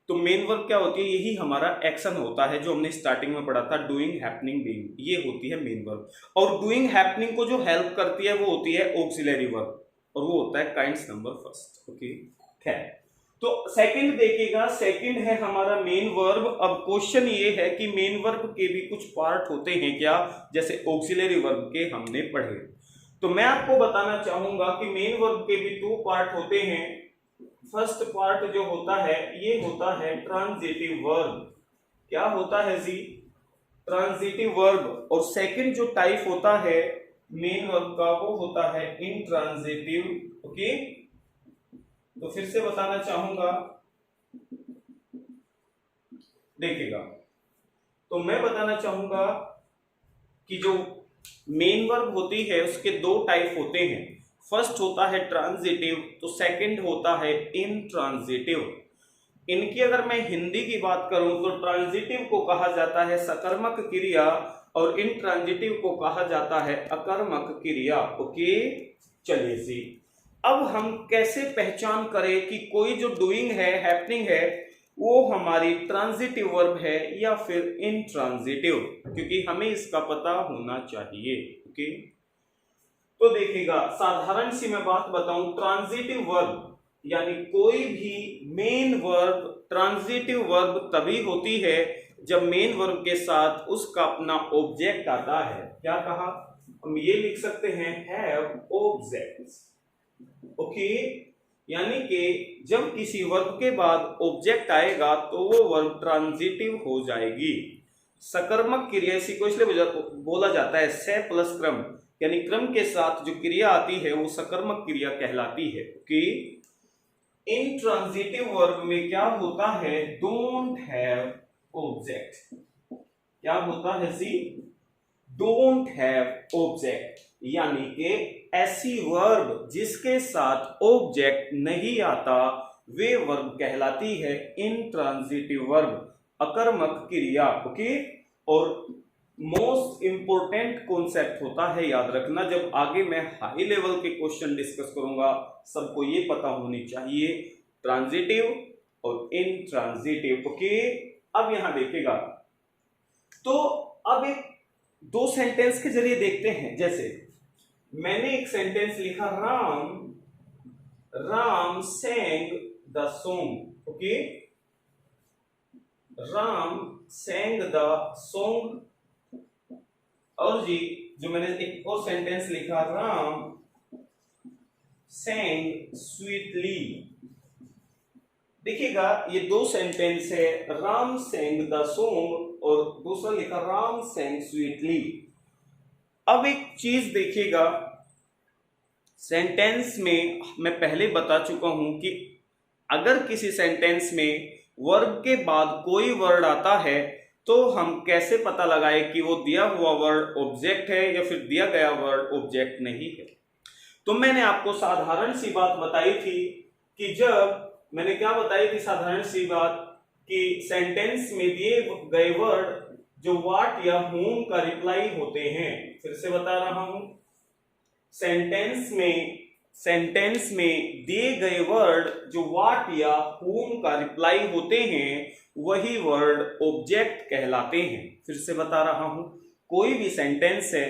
तो मेन वर्ब क्या होती है, यही हमारा एक्शन होता है जो हमने स्टार्टिंग में पढ़ा था, डूइंग, हैपनिंग, बीइंग, ये होती है मेन वर्ब। और डूइंग हैपनिंग को जो हेल्प करती है वो होती है ऑक्सिलरी वर्ब, और वो होता है काइंड्स नंबर फर्स्ट। ओके, खैर, तो सेकंड देखिएगा, सेकंड है हमारा मेन वर्ब। अब क्वेश्चन ये है कि मेन वर्ब के भी कुछ पार्ट होते हैं क्या, जैसे ऑक्सिलरी वर्ब के हमने पढ़े। तो मैं आपको बताना चाहूंगा कि मेन वर्ब के भी 2 पार्ट होते हैं। फर्स्ट पार्ट जो होता है ये होता है ट्रांजिटिव वर्ब। क्या होता है जी, ट्रांजिटिव वर्ब। और सेकंड जो टाइप होता है मेन वर्ब का वो होता है इंट्रांजिटिव। ओके, तो फिर से बताना चाहूंगा, देखिएगा, तो मैं बताना चाहूंगा कि जो मेन वर्ब होती है उसके 2 टाइप होते हैं। फर्स्ट होता है ट्रांजिटिव, तो सेकंड होता है इंट्रांजिटिव। इनकी अगर मैं हिंदी की बात करूं तो ट्रांजिटिव को कहा जाता है सकर्मक क्रिया और इंट्रांजिटिव को कहा जाता है अकर्मक क्रिया। ओके, चलिए जी, अब हम कैसे पहचान करें कि कोई जो डूइंग है, हैपनिंग है, वो हमारी ट्रांजिटिव वर्ब है या फिर इंट्रांजिटिव, क्योंकि हमें इसका पता होना चाहिए। ओके, तो देखिएगा, साधारण सी मैं बात बताऊं, ट्रांजिटिव वर्ब यानी कोई भी मेन वर्ब ट्रांजिटिव वर्ब तभी होती है जब मेन वर्ब के साथ उसका अपना ऑब्जेक्ट आता है। क्या कहा, हम ये लिख सकते हैं हैव ऑब्जेक्ट्स। ओके, यानी कि जब किसी वर्ब के बाद ऑब्जेक्ट आएगा तो वो वर्ब ट्रांजिटिव हो जाएगी। सकर्मक क्रिया इसी को इसलिए बोला जाता है से प्लस क्रम, यानी क्रम के साथ जो क्रिया आती है वो सकर्मक क्रिया कहलाती है। कि इंट्रांजिटिव वर्ब में क्या होता है, डोंट हैव ऑब्जेक्ट। क्या होता है सी, डोंट हैव ऑब्जेक्ट, यानी कि ऐसी वर्ब जिसके साथ ऑब्जेक्ट नहीं आता वे वर्ब कहलाती है इंट्रांजिटिव वर्ब, अकर्मक क्रिया। ओके, और मोस्ट इंपोर्टेंट कॉन्सेप्ट होता है, याद रखना, जब आगे मैं हाई लेवल के क्वेश्चन डिस्कस करूंगा सबको ये पता होनी चाहिए, ट्रांजिटिव और इंट्रांजिटिव। ओके, अब यहां देखिएगा, तो अब एक 2 सेंटेंस के जरिए देखते हैं। जैसे मैंने एक सेंटेंस लिखा, Ram sang the song. Okay, Ram sang the song. और जी जो मैंने एक और सेंटेंस लिखा, राम sang स्वीटली। देखिएगा, ये 2 सेंटेंस है, राम sang द सॉन्ग और दूसरा लिखा राम sang स्वीटली। अब एक चीज देखिएगा, सेंटेंस में मैं पहले बता चुका हूं कि अगर किसी सेंटेंस में वर्ब के बाद कोई वर्ड आता है तो हम कैसे पता लगाए कि वो दिया हुआ वर्ड ऑब्जेक्ट है या फिर दिया गया वर्ड ऑब्जेक्ट नहीं है। तो मैंने आपको साधारण सी बात बताई थी कि जब मैंने क्या बताई थी, साधारण सी बात कि सेंटेंस में दिए गए वर्ड जो व्हाट या whom का रिप्लाई होते हैं। फिर से बता रहा हूं, सेंटेंस में सेंटेंस में दिए गए वर्ड जो व्हाट या whom का रिप्लाई होते हैं वही वर्ड ऑब्जेक्ट कहलाते हैं। फिर से बता रहा हूं, कोई भी सेंटेंस है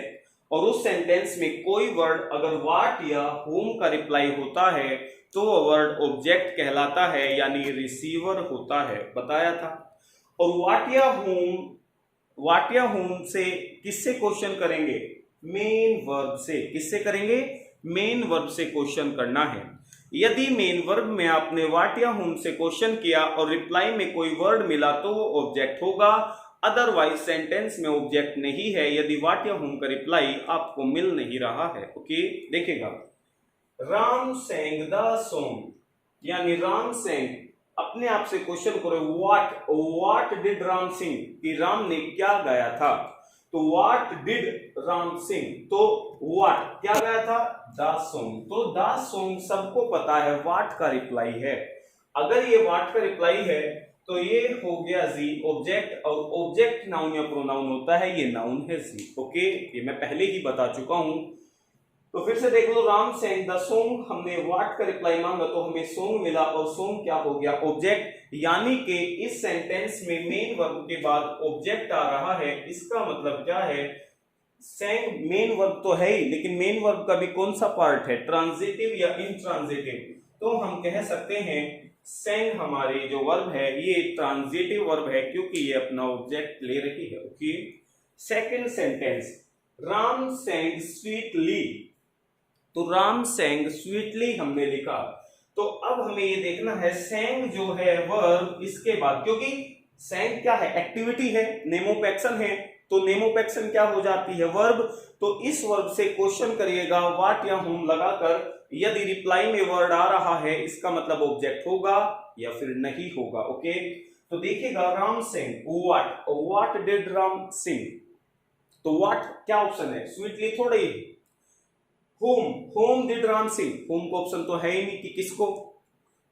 और उस सेंटेंस में कोई वर्ड अगर व्हाट या whom का रिप्लाई होता है तो वह वर्ड ऑब्जेक्ट कहलाता है, यानी रिसीवर होता है, बताया था। और व्हाट या whom से किससे क्वेश्चन करेंगे? मेन वर्ब से। किससे करेंगे? मेन वर्ब से क्वेश्चन करना है। यदि मेन वर्ब में आपने व्हाट या whom से क्वेश्चन किया और रिप्लाई में कोई वर्ड मिला तो वो ऑब्जेक्ट होगा, अदरवाइज सेंटेंस में ऑब्जेक्ट नहीं है यदि व्हाट या whom का रिप्लाई आपको मिल नहीं रहा है। ओके, देखिएगा, राम सेंग द सॉन्ग, यानी राम सेंग, अपने आप से क्वेश्चन करो व्हाट डिड राम सिंग, कि राम ने क्या गाया था। तो व्हाट डिड राम सिंग, तो व्हाट क्या गाया था? The song. तो द सॉन्ग सबको पता है व्हाट का रिप्लाई है। अगर ये व्हाट का रिप्लाई है तो ये हो गया जी ऑब्जेक्ट, और ऑब्जेक्ट नाउन या प्रोनाउन होता है, ये नाउन है जी। ओके, ये मैं पहले ही बता चुका हूं। तो फिर से देख लो, राम सेंग द सॉन्ग, हमने व्हाट का रिप्लाई मांगा तो हमें सॉन्ग मिला, और सॉन्ग क्या हो गया? ऑब्जेक्ट। यानी कि इस सेंटेंस में मेन वर्ब के बाद ऑब्जेक्ट आ रहा है। इसका मतलब क्या है? सेंग मेन वर्ब तो है ही, लेकिन मेन वर्ब का भी कौन सा पार्ट है? ट्रांजिटिव या इंट्रांजिटिव? तो हम कह सकते हैं सेंग हमारी जो वर्ब है ये ट्रांजिटिव वर्ब है, क्योंकि ये अपना ऑब्जेक्ट ले रही है। Okay, second sentence, Ram sang sweetly. तो राम सेंग स्वीटली हमने लिखा, तो अब हमें ये देखना है सेंग जो है वर्ब इसके बाद, क्योंकि सेंग क्या है? एक्टिविटी है, नेम ऑफ एक्शन है, तो नेम ऑफ एक्शन क्या हो जाती है? वर्ब। तो इस वर्ब से क्वेश्चन करिएगा व्हाट या whom लगाकर। यदि रिप्लाई में वर्ड आ रहा है इसका मतलब ऑब्जेक्ट होगा या फिर नहीं होगा। ओके, तो देखिएगा, राम सिंग व्हाट डिड राम सिंग, तो व्हाट क्या ऑप्शन है? स्वीटली थोड़ा ही। whom did Ram Singh, whom को ऑप्शन तो है ही नहीं कि किसको।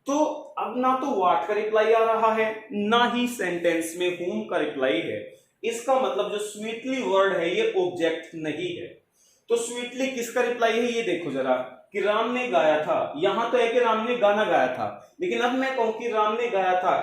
तो अब ना तो व्हाट का रिप्लाई आ रहा है ना ही सेंटेंस में whom का रिप्लाई है। इसका मतलब जो स्वीटली वर्ड है ये ऑब्जेक्ट नहीं है। तो स्वीटली किसका रिप्लाई है? ये देखो जरा, कि राम ने गाया था। यहां तो है कि राम ने गाना गाया था, लेकिन अब मैं कहूं कि राम ने गाया था,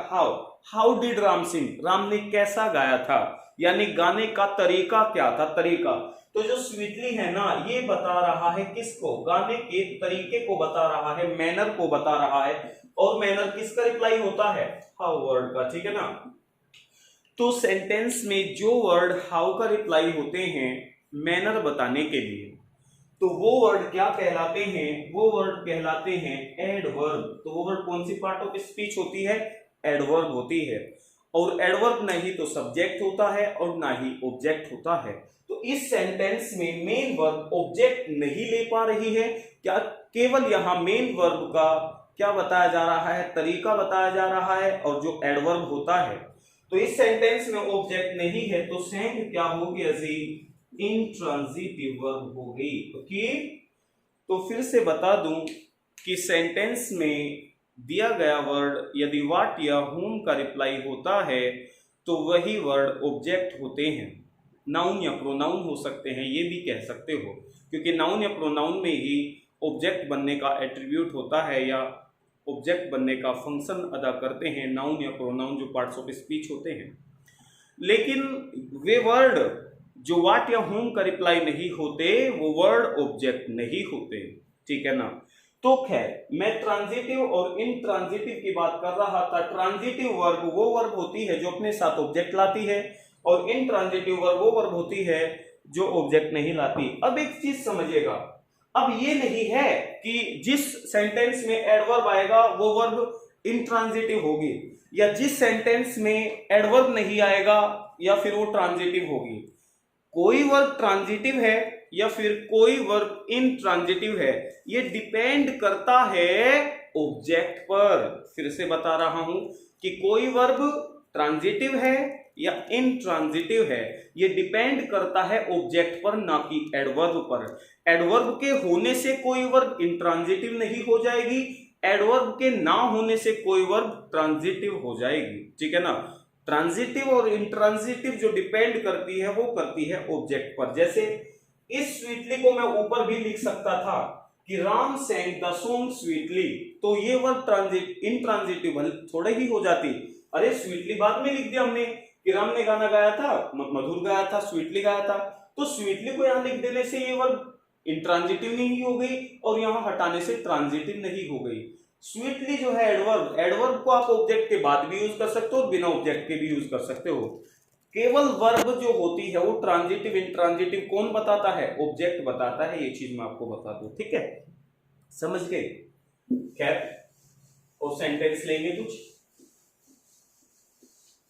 हाउ डिड राम सिंग, राम ने कैसा गाया था, यानी गाने का तरीका क्या था? तरीका। तो जो स्वीटली है ना, ये बता रहा है किसको? गाने के तरीके को बता रहा है, मैनर को बता रहा है। और मैनर किसका रिप्लाई होता है? हाउ वर्ड का, ठीक है ना। तो सेंटेंस में जो वर्ड हाउ का रिप्लाई होते हैं मैनर बताने के लिए, तो वो वर्ड क्या कहलाते हैं? वो वर्ड कहलाते हैं एडवर्ब। तो वो वर्ड कौन सी पार्ट ऑफ स्पीच होती है? एडवर्ब होती है। और एडवर्ब नहीं तो सब्जेक्ट होता है और ना ही ऑब्जेक्ट होता है। तो इस सेंटेंस में मेन वर्ब ऑब्जेक्ट नहीं ले पा रही है, क्या केवल यहां मेन वर्ब का क्या बताया जा रहा है? तरीका बताया जा रहा है, और जो एडवर्ब होता है। तो इस सेंटेंस में ऑब्जेक्ट नहीं है, तो सेंग क्या हो गया जी? इंट्रांजिटिव वर्ब हो गई। ओके, तो फिर से बता दूं कि सेंटेंस में दिया गया वर्ड यदि व्हाट या whom का रिप्लाई होता है तो वही वर्ड ऑब्जेक्ट होते हैं। नाउन या प्रोनाउन हो सकते हैं, ये भी कह सकते हो, क्योंकि नाउन या प्रोनाउन में ही ऑब्जेक्ट बनने का एट्रीब्यूट होता है या ऑब्जेक्ट बनने का फंक्शन अदा करते हैं नाउन या प्रोनाउन, जो पार्ट्स ऑफ स्पीच होते हैं। लेकिन वे वर्ड जो व्हाट या whom का रिप्लाई नहीं होते वो वर्ड ऑब्जेक्ट नहीं होते, ठीक है ना। तो खैर, मैं ट्रांजिटिव और इंट्रांजिटिव की बात कर रहा था। ट्रांजिटिव वर्ब वो वर्ब होती है जो अपने साथ ऑब्जेक्ट लाती है, और इंट्रांजिटिव वर्ब वो वर्ब होती है जो ऑब्जेक्ट नहीं लाती। अब एक चीज समझिएगा, अब ये नहीं है कि जिस सेंटेंस में एडवर्ब आएगा वो वर्ब इंट्रांजिटिव होगी, या जिस सेंटेंस में एडवर्ब नहीं आएगा या फिर वो ट्रांजिटिव होगी। कोई वर्ब ट्रांजिटिव है या फिर कोई वर्ब इंट्रांजिटिव है, ये डिपेंड करता है ऑब्जेक्ट पर। फिर से बता रहा हूं कि कोई वर्ब ट्रांजिटिव है या इंट्रांजिटिव है, ये डिपेंड करता है ऑब्जेक्ट पर, ना कि एडवर्ब पर। एडवर्ब के होने से कोई वर्ब इंट्रांजिटिव नहीं हो जाएगी, एडवर्ब के ना होने से कोई वर्ब ट्रांजिटिव हो जाएगी, ठीक है ना। ट्रांजिटिव और इंट्रांजिटिव जो डिपेंड करती है वो करती है ऑब्जेक्ट पर। जैसे इस स्वीटली को मैं ऊपर भी लिख सकता था कि Ram saying the song sweetly, तो ये वर्ब ट्रांजिट इंट्रांजिटिव थोड़े ही हो जाती। अरे स्वीटली बाद में लिख दिया हमने कि राम ने गाना गाया था, मधुर गाया था, स्वीटली गाया था, तो स्वीटली को यहां लिख देने से ये वर्ब इंट्रांजिटिव नहीं हो गई और यहां हटाने से ट्रांजिटिव नहीं हो गई। स्वीटली जो है एडवर्ब, एडवर्ब को आप ऑब्जेक्ट के बाद भी यूज कर सकते हो और बिना ऑब्जेक्ट के भी यूज कर सकते हो। केवल वर्ब जो होती है वो ट्रांजिटिव इंट्रांजिटिव कौन बताता है? ऑब्जेक्ट बताता है। ये चीज मैं आपको बता दूं, ठीक है, समझ गए? खैर, और सेंटेंस लेंगे कुछ,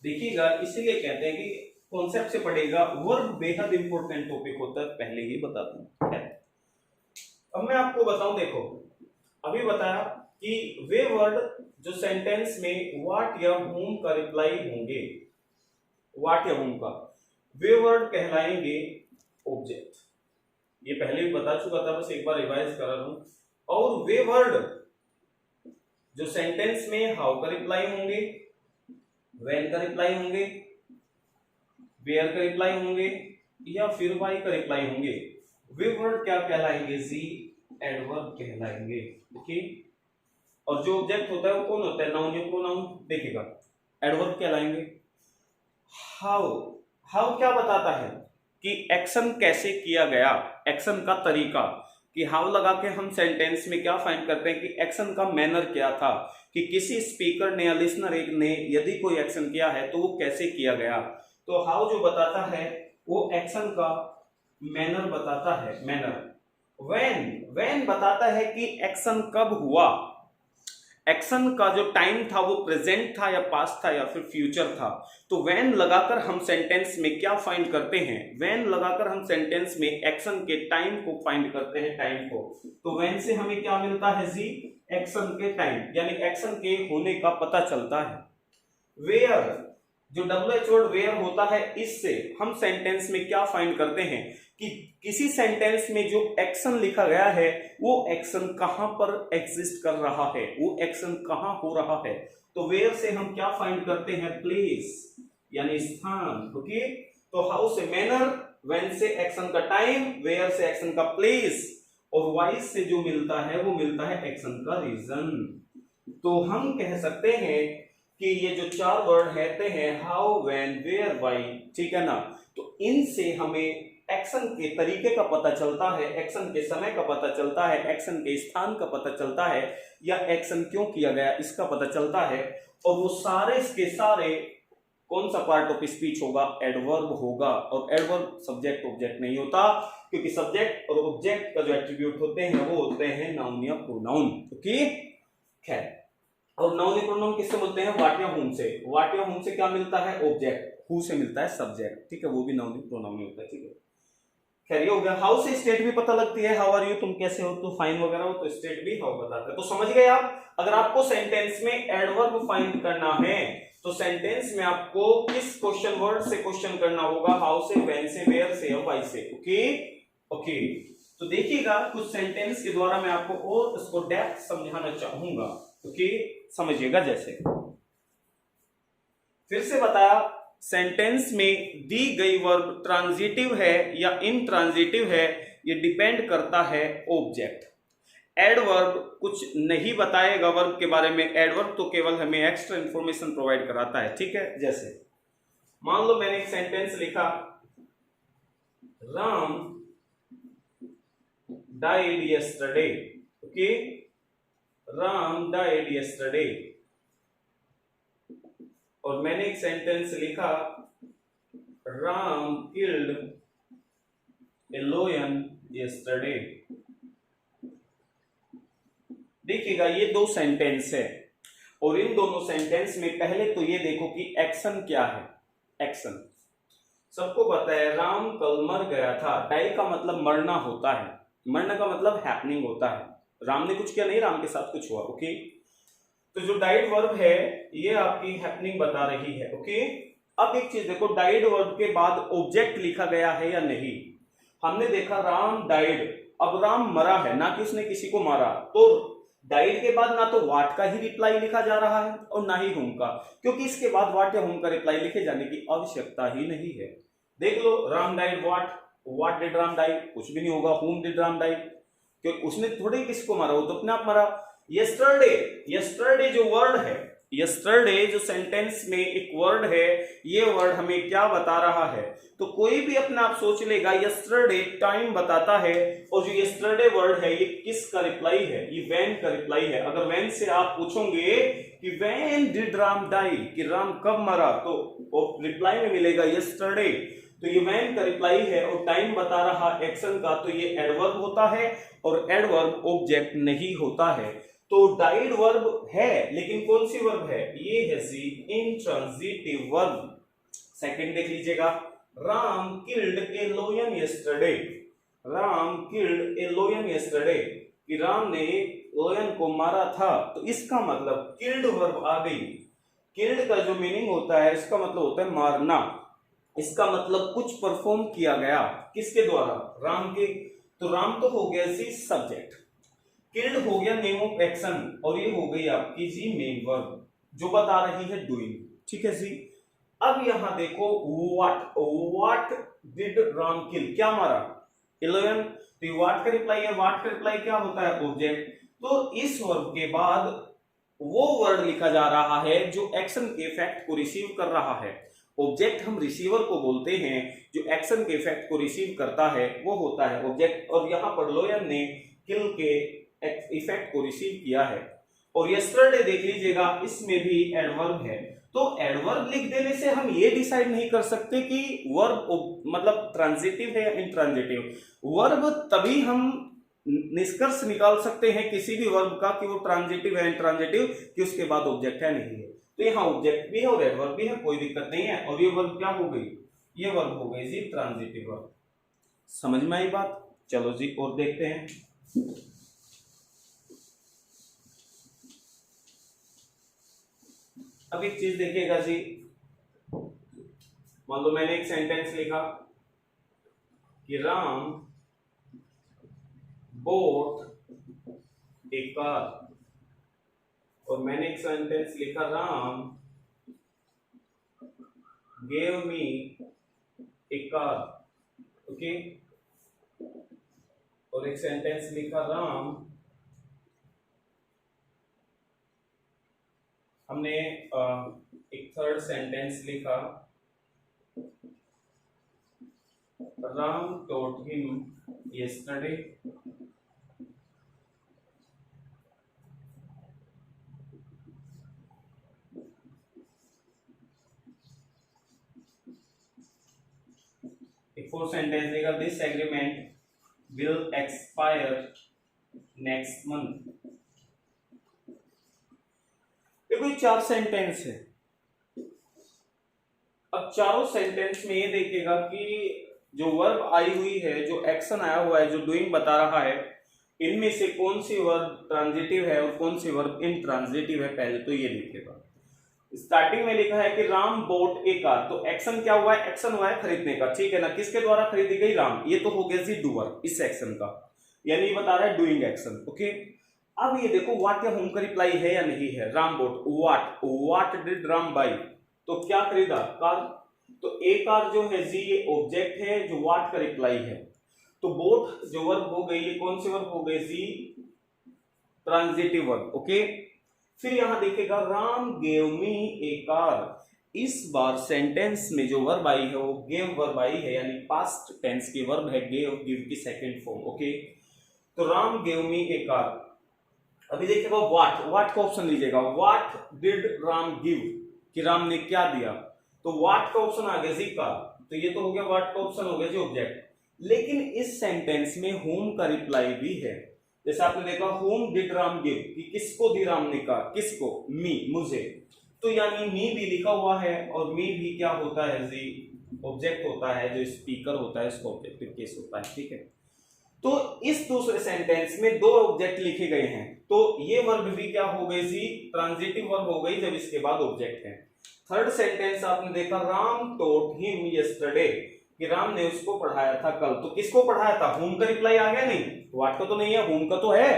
देखिएगा, इसीलिए कहते हैं कि कॉन्सेप्ट से पढ़ेगा। वर्ब बेहद इंपॉर्टेंट टॉपिक होता है, पहले ही बता दूं। अब मैं आपको बताऊं, देखो अभी बताया कि वे वर्ड जो सेंटेंस में व्हाट या whom का रिप्लाई होंगे, व्हाट या whom का, वे वर्ड कहलाएंगे ऑब्जेक्ट। ये पहले भी बता चुका था, बस एक बार रिवाइज कर रहा हूं। और वे वर्ड जो सेंटेंस में हाउ का रिप्लाई होंगे, व्हेन का रिप्लाई होंगे, वेयर का रिप्लाई होंगे या फिर वाई का रिप्लाई होंगे, वे वर्ड क्या कहलाएंगे? जी एडवर्ब कहलाएंगे। ओके, और जो ऑब्जेक्ट होता है वो कौन होता है? नाउन या प्रोनाउन। देखिएगा, एडवर्ब कहलाएंगे। हाउ, हाउ क्या बताता है कि एक्शन कैसे किया गया, एक्शन का तरीका, कि हाउ लगा के हम सेंटेंस में क्या फाइंड करते हैं कि एक्शन का मैनर क्या था, कि किसी स्पीकर ने या लिसनर एक ने यदि कोई एक्शन किया है तो वो कैसे किया गया। तो हाउ जो बताता है वो एक्शन का मैनर बताता है, मैनर। व्हेन, व्हेन बताता है कि एक्शन कब हुआ, एक्शन का जो टाइम था वो प्रेजेंट था या पास्ट था या फिर फ्यूचर था। तो व्हेन लगाकर हम सेंटेंस में क्या फाइंड करते हैं? व्हेन लगाकर हम सेंटेंस में एक्शन के टाइम को फाइंड करते हैं, टाइम को। तो व्हेन से हमें क्या मिलता है जी? एक्शन के टाइम, यानी एक्शन के होने का पता चलता है। वेयर, जो WH वर्ड वेयर होता है, इससे हम सेंटेंस में क्या फाइंड करते हैं कि किसी सेंटेंस में जो एक्शन लिखा गया है वो एक्शन कहां पर एग्जिस्ट कर रहा है, वो एक्शन कहां हो रहा है। तो वेयर से हम क्या फाइंड करते हैं? प्लेस, यानी स्थान। ओके, तो हाउ से मैनर, व्हेन से एक्शन का टाइम, वेयर से एक्शन का प्लेस, और वाई से जो मिलता है वो मिलता है एक्शन का रीजन। तो हम कह सकते हैं कि ये जो चार वर्ड रहते हैं हाउ, व्हेन, वेयर, वाई, ठीक है ना, तो इनसे हमें एक्शन के तरीके का पता चलता है, एक्शन के समय का पता चलता है, एक्शन के स्थान का पता चलता है, या एक्शन क्यों किया गया इसका पता चलता है। और वो सारे के सारे कौन सा पार्ट ऑफ स्पीच होगा? एडवर्ब होगा। और एडवर्ब सब्जेक्ट ऑब्जेक्ट नहीं होता, क्योंकि सब्जेक्ट और ऑब्जेक्ट का जो एट्रीब्यूट होते हैं वो होते हैं नाउन या प्रोनाउन। ओके, खैर, और नाउन या प्रोनाउन किससे मिलते हैं? व्हाट या whom से। व्हाट या whom से क्या मिलता है? ऑब्जेक्ट। हु से मिलता है सब्जेक्ट, ठीक है, वो भी नाउन या प्रोनाउन में होता है, ठीक है। खैर, ये हो गया। हाउ से स्टेट भी पता लगती है, हाउ आर यू, तुम कैसे हो, तो फाइन वगैरह हो, तो स्टेट भी हाउ बताता है। तो समझ गए आप? अगर आपको सेंटेंस में एडवर्ब फाइंड करना है तो सेंटेंस में आपको किस क्वेश्चन वर्ड से क्वेश्चन करना होगा? हाउ से, व्हेन से, वेयर से और वाई से। ओके ओके, तो देखिएगा कुछ सेंटेंस के द्वारा मैं आपको और इसको डेप्थ समझाना चाहूंगा। ओके, समझिएगा। जैसे फिर से बताया, सेंटेंस में दी गई वर्ब ट्रांजिटिव है या इनट्रांजिटिव है, ये डिपेंड करता है ऑब्जेक्ट। एडवर्ब कुछ नहीं बताएगा वर्ब के बारे में, एडवर्ब तो केवल हमें एक्स्ट्रा इंफॉर्मेशन प्रोवाइड कराता है, ठीक है। जैसे मान लो मैंने एक सेंटेंस लिखा, Ram died yesterday. Okay, Ram died yesterday. और मैंने एक सेंटेंस लिखा, Ram killed a lion yesterday. देखिएगा, ये दो सेंटेंस है और इन दोनों सेंटेंस में पहले तो ये देखो कि एक्शन क्या है। एक्शन सबको पता है, राम कल मर गया था। डाई का मतलब मरना होता है, मरने का मतलब हैपनिंग होता है। राम ने कुछ किया नहीं, राम के साथ कुछ हुआ। ओके, तो जो डाइड वर्ब है ये आपकी हैपनिंग बता रही है। ओके, अब एक चीज देखो, डाइड वर्ब के बाद ऑब्जेक्ट लिखा गया है या नहीं। हमने देखा राम डाइड, अब राम मरा है, ना कि उसने किसी को मारा, तो डाइड के बाद ना तो व्हाट का ही रिप्लाई लिखा जा रहा है और ना ही हुम का, क्योंकि इसके बाद व्हाट या हुम का रिप्लाई लिखे जाने की आवश्यकता ही नहीं है। देख लो, Ram died what, what did Ram die, कुछ भी नहीं होगा। हुम डिड राम डाई, क्योंकि उसने थोड़े किसको मारा, वो तो अपने आप मारा। यस्टरडे, यस्टरडे जो वर्ड है, यस्टरडे जो सेंटेंस में एक वर्ड है, ये वर्ड हमें क्या बता रहा है? तो कोई भी अपने आप सोच लेगा यस्टरडे टाइम बताता है, और जो यस्टरडे वर्ड है ये किसका रिप्लाई है? ये व्हेन का रिप्लाई है। अगर व्हेन से आप पूछोगे कि व्हेन डिड राम डाई, कि राम कब मरा, तो रिप्लाई में मिलेगा यस्टरडे। तो ये व्हेन का रिप्लाई है और टाइम बता रहा एक्शन का, तो ये एडवर्ब होता है, और एडवर्ब ऑब्जेक्ट नहीं होता है। तो डाइड वर्ब है, लेकिन कौन सी वर्ब है? ये है जी इंट्रांजिटिव वर्ब। सेकंड देख लीजिएगा, Ram killed a lion yesterday, Ram killed a lion yesterday, कि राम ने लायन को मारा था। तो इसका मतलब किल्ड वर्ब आ गई। किल्ड का जो मीनिंग होता है, इसका मतलब होता है मारना। इसका मतलब कुछ परफॉर्म किया गया, किसके द्वारा? राम के। तो राम तो हो गया जी सब्जेक्ट, किल्ड हो गया नेम ऑफ एक्शन, और ये हो गई आपकी जी मेन वर्ब जो बता रही है डूइंग। ठीक है जी। अब यहां देखो व्हाट, व्हाट डिड राम किल, क्या मारा? 11। तो व्हाट का रिप्लाई है, व्हाट का रिप्लाई क्या होता है? ऑब्जेक्ट। तो इस वर्ब के बाद वो वर्ड लिखा जा रहा है जो एक्शन के इफेक्ट को रिसीव कर रहा है। ऑब्जेक्ट हम रिसीवर को बोलते हैं, जो एक्शन के इफेक्ट को रिसीव करता है वो होता है ऑब्जेक्ट। और यहां पर लोयन ने किल के इफेक्ट को रिसीव किया है। और यस्टरडे देख लीजिएगा, इसमें भी एडवर्ब है। तो एडवर्ब लिख देने से हम ये डिसाइड नहीं कर सकते कि वर्ब मतलब ट्रांजिटिव है या इंट्रांजिटिव। वर्ब तभी हम निष्कर्ष निकाल सकते हैं किसी भी वर्ब का कि वो ट्रांजिटिव है इंट्रांजिटिव, कि उसके बाद ऑब्जेक्ट है नहीं है। तो यहाँ ऑब्जेक्ट भी है और एडवर्ब भी है, कोई दिक्कत नहीं है। और ये वर्ब क्या हो गई? ये वर्ब हो गई जी ट्रांजिटिव वर्ब। समझ में आई बात? चलो जी और देखते हैं। अब एक चीज देखिएगा जी, मान लो मैंने एक सेंटेंस लिखा कि राम बोट ए कार, और मैंने एक सेंटेंस लिखा राम गेव मी ए कार। ओके। और एक सेंटेंस लिखा राम, हमने एक थर्ड सेंटेंस लिखा राम टॉट हिम यस्टरडे। एक फोर्थ सेंटेंस लिखा this agreement will expire next month. देखो ये 4 सेंटेंस है। अब चारों सेंटेंस में ये देखिएगा कि जो वर्ब आई हुई है, जो एक्शन आया हुआ है, जो डूइंग बता रहा है, इनमें से कौन सी वर्ब ट्रांजिटिव है और कौन सी वर्ब इंट्रांजिटिव है, पहले तो ये लिखिएगा। स्टार्टिंग में लिखा है कि राम बोट ए कार, तो एक्शन क्या हुआ है? एक्शन हुआ है खरीदने का, ठीक है ना। किसके द्वारा खरीदी गई? राम। ये तो हो गया जी डूअर इस एक्शन का, यानी ये बता रहा है डूइंग एक्शन। ओके। अब ये देखो व्हाट या होम का रिप्लाई है या नहीं है। Ram boat what, what did Ram by, तो क्या खरीदा? कार। तो ए कार जो है जी ये ऑब्जेक्ट है जो व्हाट का रिप्लाई है। तो बोट जो वर्ब हो गई, ये कौन सी वर्ब हो गई जी? Transitive verb. ओके। फिर यहां देखिएगा राम गेव मी ए कार। इस बार सेंटेंस में जो वर्ब आई है वो गेव वर्ब आई है, यानी पास्ट टेंस की वर्ब है गेव, गिव की सेकंड फॉर्म। ओके। तो राम गेव मी ए कार। अभी देखिएगा व्हाट, व्हाट का ऑप्शन लीजिएगा। व्हाट डिड राम गिव, कि राम ने क्या दिया। तो व्हाट का ऑप्शन आ गया जी कार, तो ये तो हो गया व्हाट का ऑप्शन हो गया जी ऑब्जेक्ट। लेकिन इस सेंटेंस में होम का रिप्लाई भी है। जैसे आपने देखा होम डिड राम गिव, कि किसको दी राम ने कहा, किसको? मी, मुझे। तो यानी मी भी लिखा हुआ है, और मी भी क्या होता है जी? ऑब्जेक्ट होता है। जो स्पीकर होता है इसको ऑब्जेक्टिव केस होता है, ठीक है। तो इस दूसरे सेंटेंस में 2 ऑब्जेक्ट लिखे गए हैं, तो ये वर्ब भी क्या हो गई जी? ट्रांजिटिव वर्ब हो गई जब इसके बाद ऑब्जेक्ट है। थर्ड सेंटेंस आपने देखा राम टॉट हिम यस्टरडे, कि राम ने उसको पढ़ाया था कल। तो किसको पढ़ाया था? होम का रिप्लाई आ गया नहीं, व्हाट का तो नहीं है, होम का तो है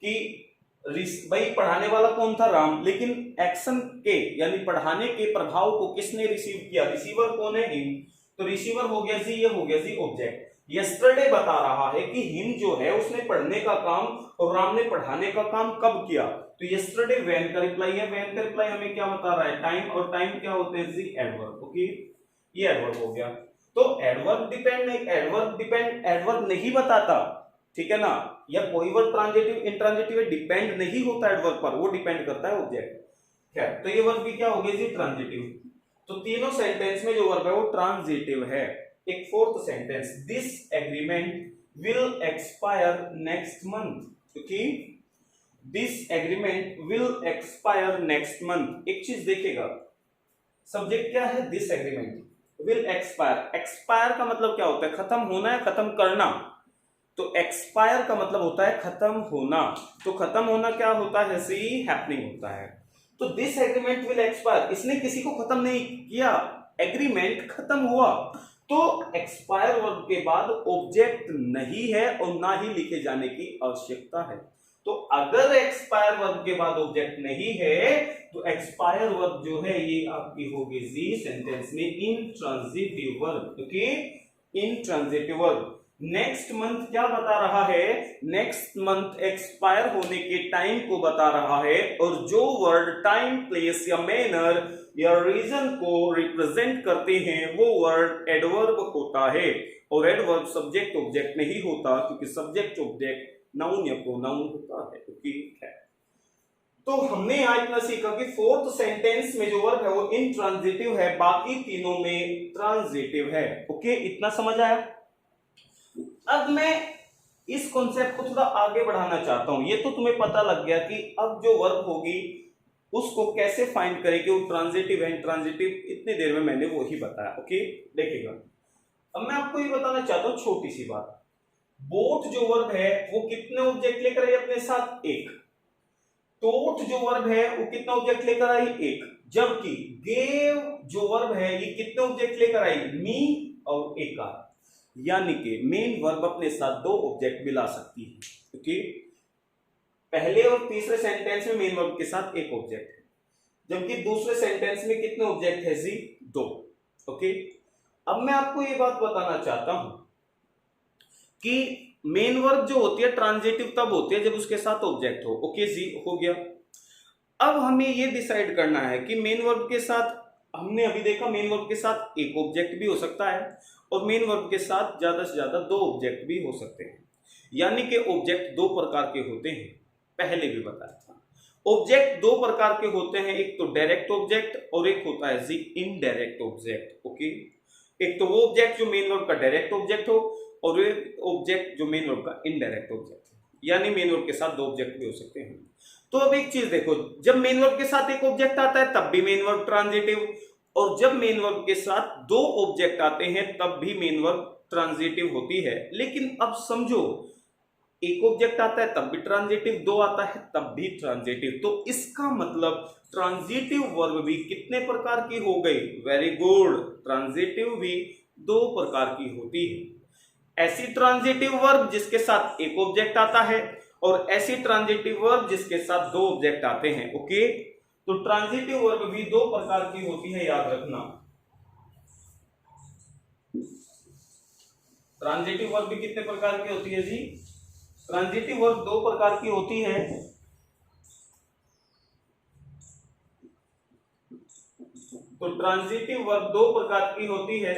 कि भाई पढ़ाने वाला कौन था? राम। लेकिन एक्शन के यानी पढ़ाने के प्रभाव को किसने रिसीव किया? रिसीवर कौन है? हिम। तो रिसीवर हो गया जी, ये हो गया जी ऑब्जेक्ट। यस्टरडे बता रहा है कि हिम जो है उसने पढ़ने का काम और राम ने पढ़ाने का काम कब किया, तो यस्टरडे व्हेन का रिप्लाई है। व्हेन का रिप्लाई हमें क्या बता रहा है, टाइम, और टाइम क्या होते हैं जी, एडवर्ब। ओके, ये एडवर्ब हो गया। तो एडवर्ब डिपेंड नहीं, एडवर्ब नहीं बताता, ठीक है ना, या कोई वर्ब ट्रांजिटिव इंट्रांजिटिव डिपेंड नहीं होता एडवर्ब पर, वो डिपेंड करता है ऑब्जेक्ट। क्या, तो ये वर्ब भी क्या हो गया जी, ट्रांजिटिव। तो तीनों सेंटेंस में जो वर्ब है वो ट्रांजिटिव है। एक fourth sentence, this agreement will expire next month, क्योंकि this agreement will expire next month. एक चीज देखिएगा, सब्जेक्ट क्या है, this agreement will expire. Expire का मतलब क्या होता है, खत्म होना है, खत्म करना। तो एक्सपायर का मतलब होता है खत्म होना। तो खत्म होना क्या होता है, सी हैपनिंग होता है। तो दिस एग्रीमेंट विल एक्सपायर, इसने किसी को खत्म नहीं किया, एग्रीमेंट खत्म हुआ। तो एक्सपायर वर्ब के बाद ऑब्जेक्ट नहीं है और ना ही लिखे जाने की आवश्यकता है। तो अगर एक्सपायर वर्ब के बाद ऑब्जेक्ट नहीं है तो एक्सपायर वर्ब जो है ये आपकी होगी जी सेंटेंस में intransitive verb. Okay, intransitive verb. Next month क्या बता रहा है, नेक्स्ट मंथ एक्सपायर होने के टाइम को बता रहा है, और जो वर्ड टाइम, प्लेस या मैनर या रीजन को रिप्रेजेंट करते हैं वो वर्ड एडवर्ब होता है। और एडवर्ब सब्जेक्ट ऑब्जेक्ट नहीं होता, क्योंकि सब्जेक्ट ऑब्जेक्ट नाउन या प्रोनाउन होता है। ठीक है, तो हमने यहाँ इतना सीखा कि फोर्थ सेंटेंस में जो वर्ब है वो इंट्रांजिटिव है, बाकी तीनों में ट्रांजिटिव है। ओके, इतना समझ आया। अब मैं इस कॉन्सेप्ट को थोड़ा आगे बढ़ाना चाहता हूं। ये तो तुम्हें पता लग गया कि अब जो वर्ब होगी उसको कैसे फाइंड करें कि वो ट्रांजिटिव है इंट्रांजिटिव, इतनी देर में मैंने वो ही बताया। ओके, देखिएगा, अब मैं आपको ये बताना चाहता हूं छोटी सी बात। बोट जो वर्ब है वो कितने ऑब्जेक्ट लेकर आई अपने साथ, एक। टोट जो वर्ब है वो कितना ऑब्जेक्ट लेकर आई, एक। जबकि गेव जो वर्ब है ये कितने ऑब्जेक्ट लेकर आई, मी और एक आर। यानी कि मेन वर्ब अपने साथ दो ऑब्जेक्ट मिला सकती है। ओके, पहले और तीसरे सेंटेंस में मेन वर्ब के साथ एक ऑब्जेक्ट है, जबकि दूसरे सेंटेंस में कितने ऑब्जेक्ट है जी, दो। ओके, अब मैं आपको ये बात बताना चाहता हूं कि मेन वर्ब जो होती है ट्रांजिटिव तब होती है जब उसके साथ ऑब्जेक्ट हो। ओके जी, हो गया। अब हमें ये डिसाइड करना है कि मेन वर्ब के साथ, हमने अभी देखा मेन वर्ब के साथ एक ऑब्जेक्ट भी हो सकता है और मेन वर्ब के साथ ज्यादा से ज्यादा दो ऑब्जेक्ट भी हो सकते हैं। यानी कि ऑब्जेक्ट दो प्रकार के होते हैं, पहले भी बताया था। ऑब्जेक्ट दो प्रकार के होते हैं, एक तो डायरेक्ट ऑब्जेक्ट और एक होता है जी इनडायरेक्ट ऑब्जेक्ट। ओके, एक तो वो ऑब्जेक्ट जो मेन वर्ब का डायरेक्ट ऑब्जेक्ट हो और एक ऑब्जेक्ट जो मेन वर्ब का इनडायरेक्ट ऑब्जेक्ट है, यानी मेन वर्ब के साथ दो ऑब्जेक्ट भी हो सकते हैं। तो अब एक चीज देखो, जब मेन वर्ब के साथ एक ऑब्जेक्ट आता है तब भी मेन वर्ब ट्रांजिटिव, और जब मेन वर्ब के साथ दो ऑब्जेक्ट आते हैं तब भी मेन वर्ब ट्रांजिटिव होती है। लेकिन अब समझो, एक ऑब्जेक्ट आता है तब भी ट्रांजिटिव, दो आता है तब भी ट्रांजिटिव। तो इसका मतलब ट्रांजिटिव वर्ब भी कितने प्रकार की हो गई, वेरी गुड, ट्रांजिटिव भी दो प्रकार की होती है। ऐसी ट्रांजिटिव वर्ब जिसके साथ एक ऑब्जेक्ट आता है और ऐसी ट्रांजिटिव वर्ब जिसके साथ दो ऑब्जेक्ट आते हैं। ओके, तो ट्रांजिटिव वर्ब भी दो प्रकार की होती है, याद रखना। ट्रांजिटिव वर्ब भी कितने प्रकार की होती है जी, ट्रांजिटिव वर्ब दो प्रकार की होती है। तो ट्रांजिटिव वर्ब दो प्रकार की होती है।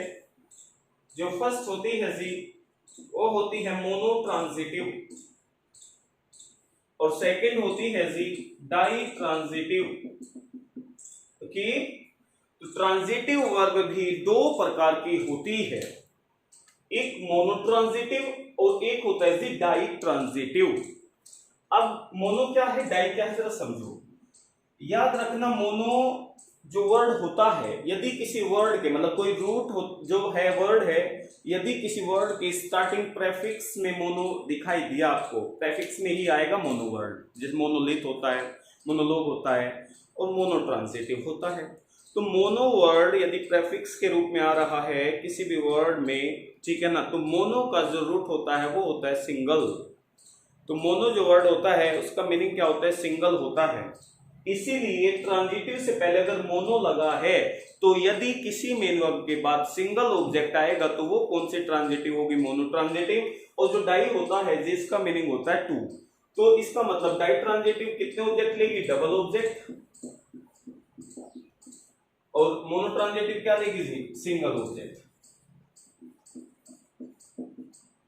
जो फर्स्ट होती है जी वो होती है मोनो ट्रांजिटिव, और सेकंड होती है जी डाई ट्रांजिटिव। ओके, तो ट्रांजिटिव वर्ब भी दो प्रकार की होती है, एक मोनो ट्रांजिटिव और एक होता है जी डाई ट्रांजिटिव। अब मोनो क्या है, डाई क्या है, जरा समझो। याद रखना, मोनो जो वर्ड होता है, यदि किसी वर्ड के मतलब कोई रूट जो है वर्ड है, यदि किसी वर्ड के स्टार्टिंग प्रेफिक्स में मोनो दिखाई दिया आपको, प्रेफिक्स में ही आएगा मोनो वर्ड, जिस मोनोलिथ होता है, मोनोलॉग होता है और मोनो ट्रांजिटिव होता है। तो मोनो वर्ड यदि प्रेफिक्स के रूप में आ रहा है किसी भी वर्ड में, ठीक है ना, तो मोनो का जो रूट होता है वो होता है सिंगल। तो मोनो जो वर्ड होता है उसका मीनिंग क्या होता है, सिंगल होता है। इसीलिए ट्रांजिटिव से पहले अगर मोनो लगा है तो यदि किसी मेन वर्ब के बाद सिंगल ऑब्जेक्ट आएगा तो वो कौन सी ट्रांजिटिव होगी, मोनो ट्रांजिटिव। और जो डाई होता है जिसका मीनिंग होता है टू, तो इसका मतलब डाई ट्रांजिटिव कितने ऑब्जेक्ट लेगी, डबल ऑब्जेक्ट। और मोनो ट्रांजिटिव क्या लेगी जी, सिंगल ऑब्जेक्ट।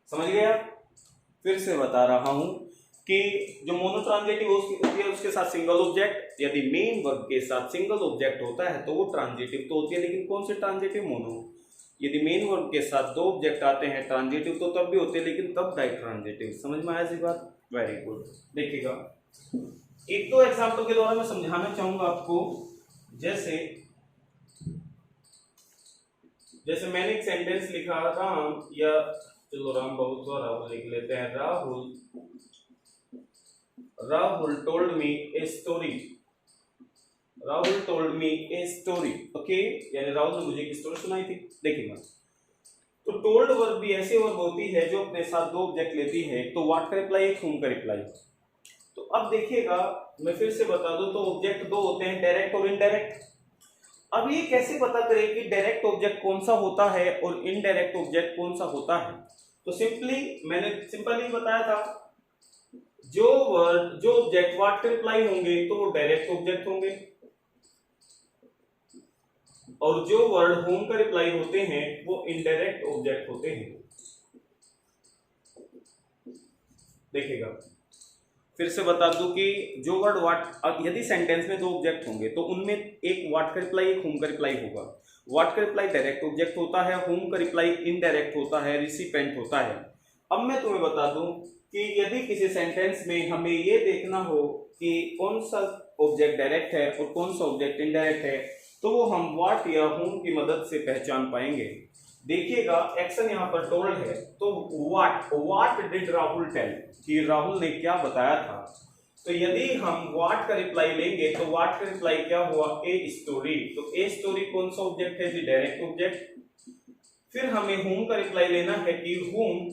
समझ गए आप? फिर से बता रहा हूं कि जो मोनो ट्रांजिटिव होती है उसके साथ सिंगल ऑब्जेक्ट, यदि मेन वर्ब के साथ सिंगल ऑब्जेक्ट होता है तो वो ट्रांजिटिव तो होती है, लेकिन कौन सी ट्रांजिटिव, मोनो। यदि मेन वर्ब के साथ दो ऑब्जेक्ट आते हैं ट्रांजिटिव तो तब भी होते हैं, लेकिन तब डाई ट्रांजिटिव। समझ में आया जी बात? Very good. देखिएगा एक दो एग्जाम्पल के द्वारा मैं समझाना चाहूंगा आपको। जैसे मैंने एक सेंटेंस लिखा, राम या चलो राम बहुत हुआ, राहुल लिख लेते हैं। Rahul told me a story. Rahul told me a story, okay, यानी राहुल ने मुझे एक स्टोरी सुनाई थी। देखिएगा तो टोल्ड वर्ब भी ऐसे वर्ब होती है जो अपने साथ दो ऑब्जेक्ट लेती है, तो व्हाट का रिप्लाई, एक whom का रिप्लाई। तो अब देखिएगा मैं फिर से बता दूं, तो ऑब्जेक्ट दो होते हैं, डायरेक्ट और इनडायरेक्ट। अब ये कैसे पता करें कि डायरेक्ट ऑब्जेक्ट कौन सा होता है और इनडायरेक्ट ऑब्जेक्ट कौन सा होता है? तो मैंने सिंपली बताया था, जो ऑब्जेक्ट व्हाट के रिप्लाई होंगे तो वो डायरेक्ट ऑब्जेक्ट होंगे, और जो वर्ड होम का रिप्लाई होते हैं वो इनडायरेक्ट ऑब्जेक्ट होते हैं। देखिएगा फिर से बता दूं कि जो वर्ड व्हाट, यदि सेंटेंस में दो ऑब्जेक्ट होंगे तो उनमें एक व्हाट का रिप्लाई, एक होम का रिप्लाई होगा। व्हाट का रिप्लाई डायरेक्ट ऑब्जेक्ट होता है, होम का रिप्लाई इनडायरेक्ट होता है, रिसिपेंट होता है। अब मैं तुम्हें बता दूं कि यदि किसी सेंटेंस में हमें ये देखना हो कि कौन सा ऑब्जेक्ट डायरेक्ट है और कौन सा ऑब्जेक्ट इनडायरेक्ट है, तो वो हम व्हाट या होम की मदद से पहचान पाएंगे। देखिएगा एक्शन यहाँ पर टोल्ड है, तो व्हाट डिड राहुल टेल, कि राहुल ने क्या बताया था। तो यदि हम व्हाट का रिप्लाई लेंगे तो व्हाट का रिप्लाई क्या हुआ, ए स्टोरी। तो ए स्टोरी कौन सा ऑब्जेक्ट है जी, डायरेक्ट ऑब्जेक्ट। फिर हमें होम का रिप्लाई लेना है कि होम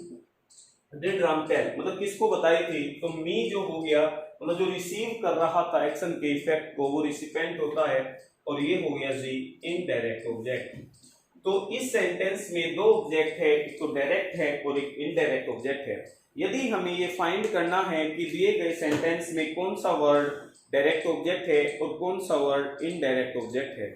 डिड राम टेल, मतलब किसको बताई थी। तो मी जो हो गया, मतलब जो रिसीव कर रहा था एक्शन के इफेक्ट को, वो रिसिपेंट होता है, और ये हो गया जी इनडायरेक्ट ऑब्जेक्ट। तो इस सेंटेंस में दो ऑब्जेक्ट है, एक तो डायरेक्ट है और एक इनडायरेक्ट ऑब्जेक्ट है। यदि हमें ये फाइंड करना है कि दिए गए सेंटेंस में कौन सा वर्ड डायरेक्ट ऑब्जेक्ट है और कौन सा वर्ड इनडायरेक्ट ऑब्जेक्ट है,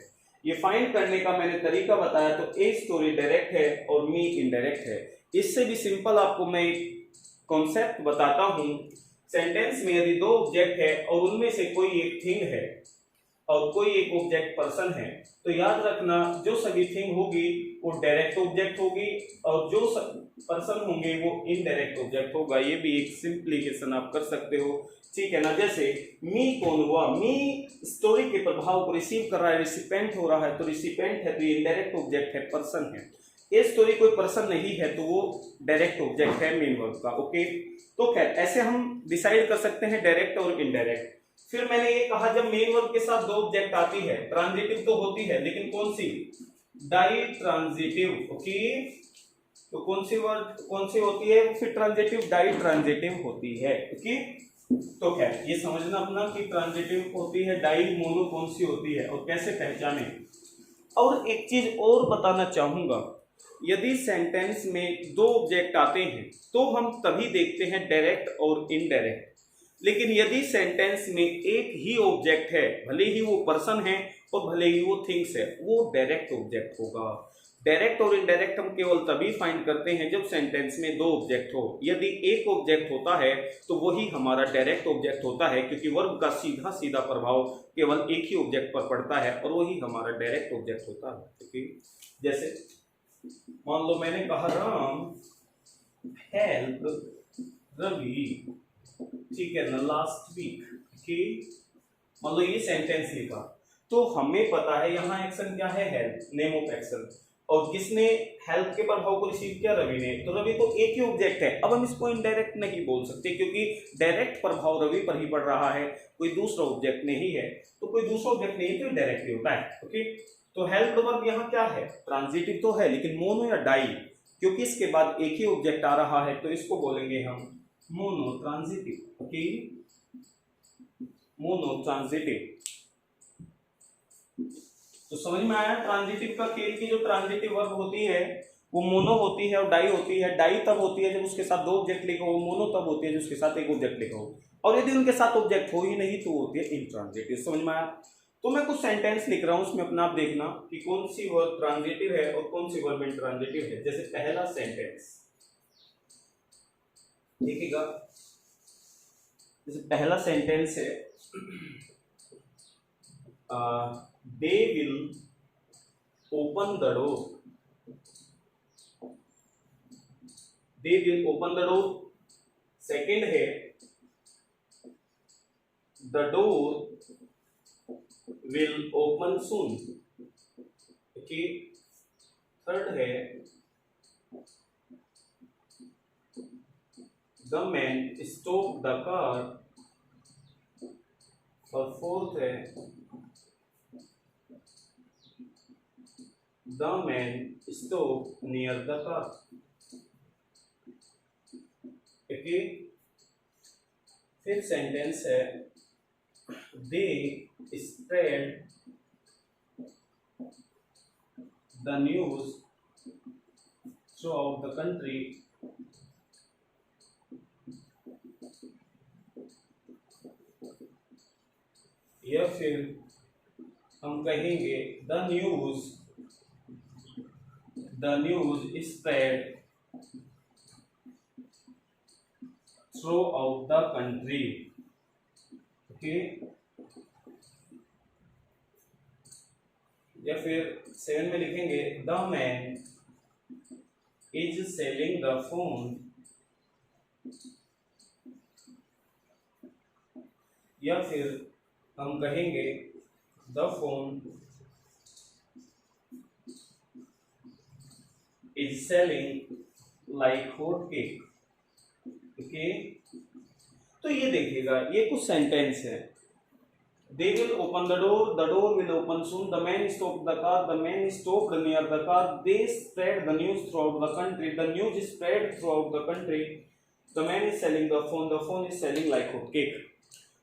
ये फाइंड करने का मैंने तरीका बताया। तो ए स्टोरी डायरेक्ट है और मी इनडायरेक्ट है। इससे भी सिंपल आपको मैं एक कॉन्सेप्ट बताता हूं। सेंटेंस में यदि दो ऑब्जेक्ट है और उनमें से कोई एक थिंग है और कोई एक ऑब्जेक्ट पर्सन है, तो याद रखना जो सभी थिंग होगी वो डायरेक्ट ऑब्जेक्ट होगी और जो पर्सन होंगे वो इनडायरेक्ट ऑब्जेक्ट होगा। ये भी एक सिंप्लीकेशन आप कर सकते हो, ठीक है ना। जैसे मी कौन हुआ, मी स्टोरी के प्रभाव को रिसीव कर रहा है, रिसिपेंट हो रहा है, तो रिसिपेंट है तो ये इनडायरेक्ट ऑब्जेक्ट है, पर्सन है। ये स्टोरी कोई पर्सन नहीं है तो वो डायरेक्ट ऑब्जेक्ट है मेन वर्ब का, ओके। तो खैर ऐसे हम डिसाइड कर सकते हैं डायरेक्ट और इनडायरेक्ट। फिर मैंने ये कहा जब मेन वर्ब के साथ दो ऑब्जेक्ट आती है, ट्रांजिटिव तो होती है, लेकिन कौन सी, डाई ट्रांजिटिव, ओके। तो कौन सी होती है, फिर ट्रांजिटिव डाई ट्रांजिटिव होती है, ओके। तो खैर ये समझना अपना कि ट्रांजिटिव होती है डाई, मोनो कौन सी होती है और कैसे पहचाने। और एक चीज और बताना चाहूंगा, यदि सेंटेंस में दो ऑब्जेक्ट आते हैं तो हम तभी देखते हैं डायरेक्ट और इनडायरेक्ट। लेकिन यदि सेंटेंस में एक ही ऑब्जेक्ट है, भले ही वो पर्सन है और भले ही वो थिंग्स है, वो डायरेक्ट ऑब्जेक्ट होगा। डायरेक्ट और इनडायरेक्ट हम केवल तभी फाइंड करते हैं जब सेंटेंस में दो ऑब्जेक्ट हो। यदि एक ऑब्जेक्ट होता है तो वही हमारा डायरेक्ट ऑब्जेक्ट होता है, क्योंकि वर्ब का सीधा सीधा प्रभाव केवल एक ही ऑब्जेक्ट पर पड़ता है और वही हमारा डायरेक्ट ऑब्जेक्ट होता है, ओके। जैसे मान लो मैंने कहा राम हेल्प रवि, ठीक है ना, लास्ट वीक, कि मान लो ये सेंटेंस लिखा, तो हमें पता है यहाँ एक्शन क्या है, हेल्प, नेम ऑफ एक्शन। और किसने हेल्प के प्रभाव को रिसीव किया, रवि ने। तो रवि तो एक ही ऑब्जेक्ट है। अब हम इसको इनडायरेक्ट नहीं बोल सकते क्योंकि डायरेक्ट प्रभाव रवि पर ही पड़ रहा है, कोई दूसरा ऑब्जेक्ट नहीं है। तो कोई दूसरा ऑब्जेक्ट नहीं तो डायरेक्टली होता है, ओके। तो हेल्प वर्ब यहाँ क्या है, ट्रांजिटिव तो है, लेकिन मोनो या डाई, क्योंकि इसके बाद एक ही ऑब्जेक्ट आ रहा है तो इसको बोलेंगे हम mono transitive, okay. Mono transitive. तो समझ में आया ट्रांजिटिव का खेल की जो ट्रांजिटिव वर्ब होती है वो मोनो होती है और डाई होती है। डाई तब होती है जब उसके साथ दो ऑब्जेक्ट लिखा हो, मोनो तब होती है जब उसके साथ एक ऑब्जेक्ट लिखा हो, और यदि उनके साथ ऑब्जेक्ट हो ही नहीं तो होती है इंट्रांजिटिव। समझ में आया? तो मैं कुछ सेंटेंस लिख रहा हूं, उसमें अपना आप देखना कि कौन सी वर्ब ट्रांजिटिव है और कौन सी वर्ब इंट्रांजिटिव है। जैसे पहला सेंटेंस देखिएगा, जैसे पहला सेंटेंस है they will open the door. They will open the door. Second है the door will open soon. Okay. Third है the man stop the car. और फोर्थ है the man stop near the car. Okay. Fifth sentence है they spread the news throughout the country. या फिर हम कहेंगे the news spread throughout the country. Okay. या फिर 7 में लिखेंगे the man is selling the phone. या फिर हम कहेंगे the phone is selling like hot cake. Okay. तो ये देखिएगा, ये कुछ सेंटेंस है। They will open the door will open soon, the man stop the car, the man stopped near the car, they spread the news throughout the country, the news spread throughout the country, the man is selling the phone is selling like hot cake.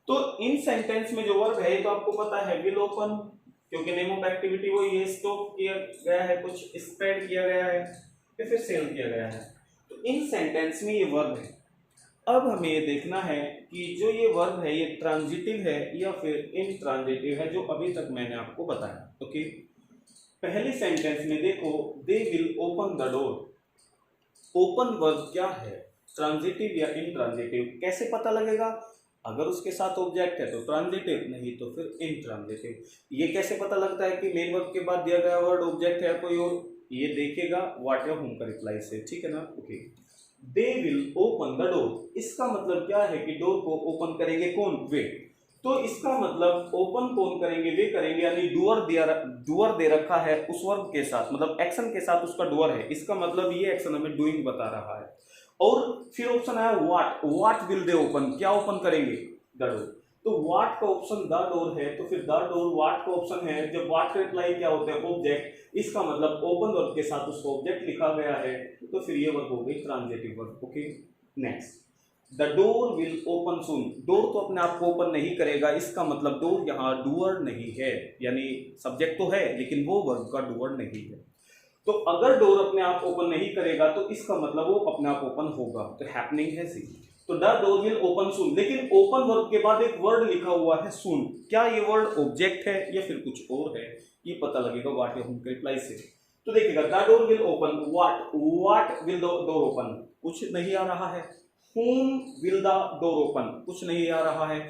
तो इन sentence में जो verb है तो आपको पता है will open, क्योंकि name of activity वो ये स्टॉप किया गया है, कुछ स्प्रेड किया गया है या फिर सेल किया गया है। तो इन सेंटेंस में ये वर्ब है। अब हमें ये देखना है कि जो ये वर्ब है ये ट्रांजिटिव है या फिर इंट्रांजिटिव है, जो अभी तक मैंने आपको बताया। ओके। पहले सेंटेंस में देखो दे will open the door. Open verb क्या है, ट्रांजिटिव या इंट्रांजिटिव? कैसे पता लगेगा? अगर उसके साथ ऑब्जेक्ट है तो ट्रांजिटिव, नहीं तो फिर इंट्रांजिटिव। ये कैसे पता लगता है कि मेन वर्ब के बाद दिया गया वर्ड ऑब्जेक्ट है कोई और? ये देखेगा व्हाट या होम का रिप्लाई से, ठीक है ना। Okay. They will open the door, इसका मतलब क्या है कि डोर को ओपन करेंगे कौन? वे। तो इसका मतलब ओपन कौन करेंगे? वे करेंगे, यानी डूअर दे रखा है उस वर्ब के साथ, मतलब एक्शन के साथ उसका डूअर है। इसका मतलब ये एक्शन हमें डूइंग बता रहा है। और फिर ऑप्शन आया व्हाट विल दे ओपन, क्या ओपन करेंगे? The door. तो व्हाट का ऑप्शन द डोर है, तो फिर द डोर व्हाट का ऑप्शन है। जब व्हाट का रिप्लाई क्या होता है? ऑब्जेक्ट। इसका मतलब ओपन वर्ब के साथ उसको ऑब्जेक्ट लिखा गया है, तो फिर ये वर्ब हो गई transitive verb. Okay. Next, the door will open soon. Door तो अपने आप को ओपन नहीं करेगा, इसका मतलब डोर यहाँ डूअर नहीं है, यानी सब्जेक्ट तो है लेकिन वो वर्ब का डूअर नहीं है। तो अगर डोर अपने आप ओपन नहीं करेगा तो इसका मतलब वो अपने आप ओपन होगा, तो हैपनिंग है सी। तो द डोर विल ओपन सून, लेकिन ओपन वर्ब के बाद एक वर्ड लिखा हुआ है सून। क्या ये वर्ड ऑब्जेक्ट है या फिर कुछ और है? ये पता लगेगा व्हाट या होम के रिप्लाई से। तो देखिएगा the door will open, what will the door open, कुछ नहीं आ रहा है। whom will the door open, कुछ नहीं आ रहा है।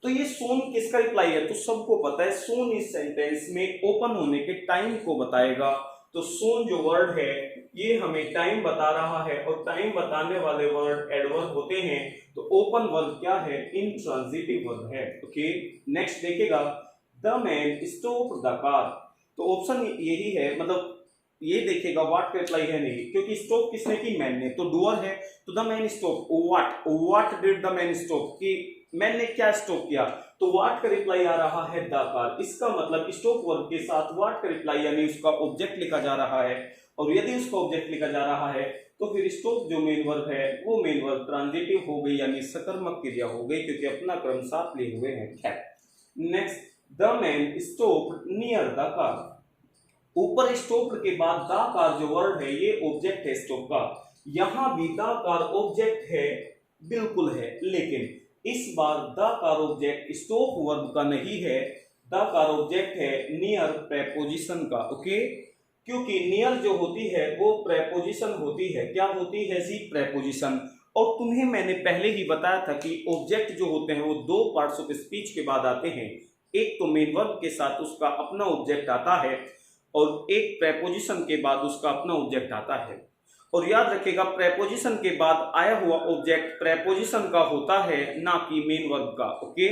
तो ये soon किसका रिप्लाई है? तो सबको पता है soon इस सेंटेंस में ओपन होने के टाइम को बताएगा। तो soon जो वर्ड है ये हमें टाइम बता रहा है, और टाइम बताने वाले वर्ड एडवर्ब होते हैं। तो ओपन वर्ब क्या है? इंट्रांजिटिव वर्ब है। ओके। नेक्स्ट देखिएगा the man stop the car. तो ऑप्शन यही है, मतलब ये देखिएगा व्हाट का रिप्लाई है नहीं, क्योंकि स्टॉप किसने की? मैन ने, तो डूअर है। तो the man stop what did the man stop, कि मैन ने क्या स्टॉप किया? तो व्हाट का रिप्लाई आ रहा है द कार। इसका मतलब स्टॉप वर्ब के साथ व्हाट का रिप्लाई यानी उसका ऑब्जेक्ट लिखा जा रहा है, और यदि उसका ऑब्जेक्ट लिखा जा रहा है तो फिर स्टॉप जो मेन वर्ब है वो मेन वर्ब ट्रांजिटिव हो गई, यानी सकर्मक क्रिया हो गई, क्योंकि अपना क्रम साथ लिए हुए हैं। खैर, next, the man stopped near the car. ऊपर स्टॉप्ड के बाद द कार जो वर्ड है ये ऑब्जेक्ट है स्टॉप का। यहां भी द कार ऑब्जेक्ट है, बिल्कुल है, लेकिन इस बार the car object stop verb का नहीं है, द कार ऑब्जेक्ट है नियर प्रेपोजिशन का। ओके, क्योंकि नियर जो होती है वो प्रेपोजिशन होती है। क्या होती है जी? प्रेपोजिशन। और तुम्हें मैंने पहले ही बताया था कि ऑब्जेक्ट जो होते हैं वो दो पार्ट्स ऑफ स्पीच के बाद आते हैं। एक तो मेन वर्ब के साथ उसका अपना ऑब्जेक्ट आता है, और एक प्रेपोजिशन के बाद उसका अपना ऑब्जेक्ट आता है। और याद रखिएगा, प्रेपोजिशन के बाद आया हुआ ऑब्जेक्ट प्रेपोजिशन का होता है, ना कि मेन वर्ब का। ओके,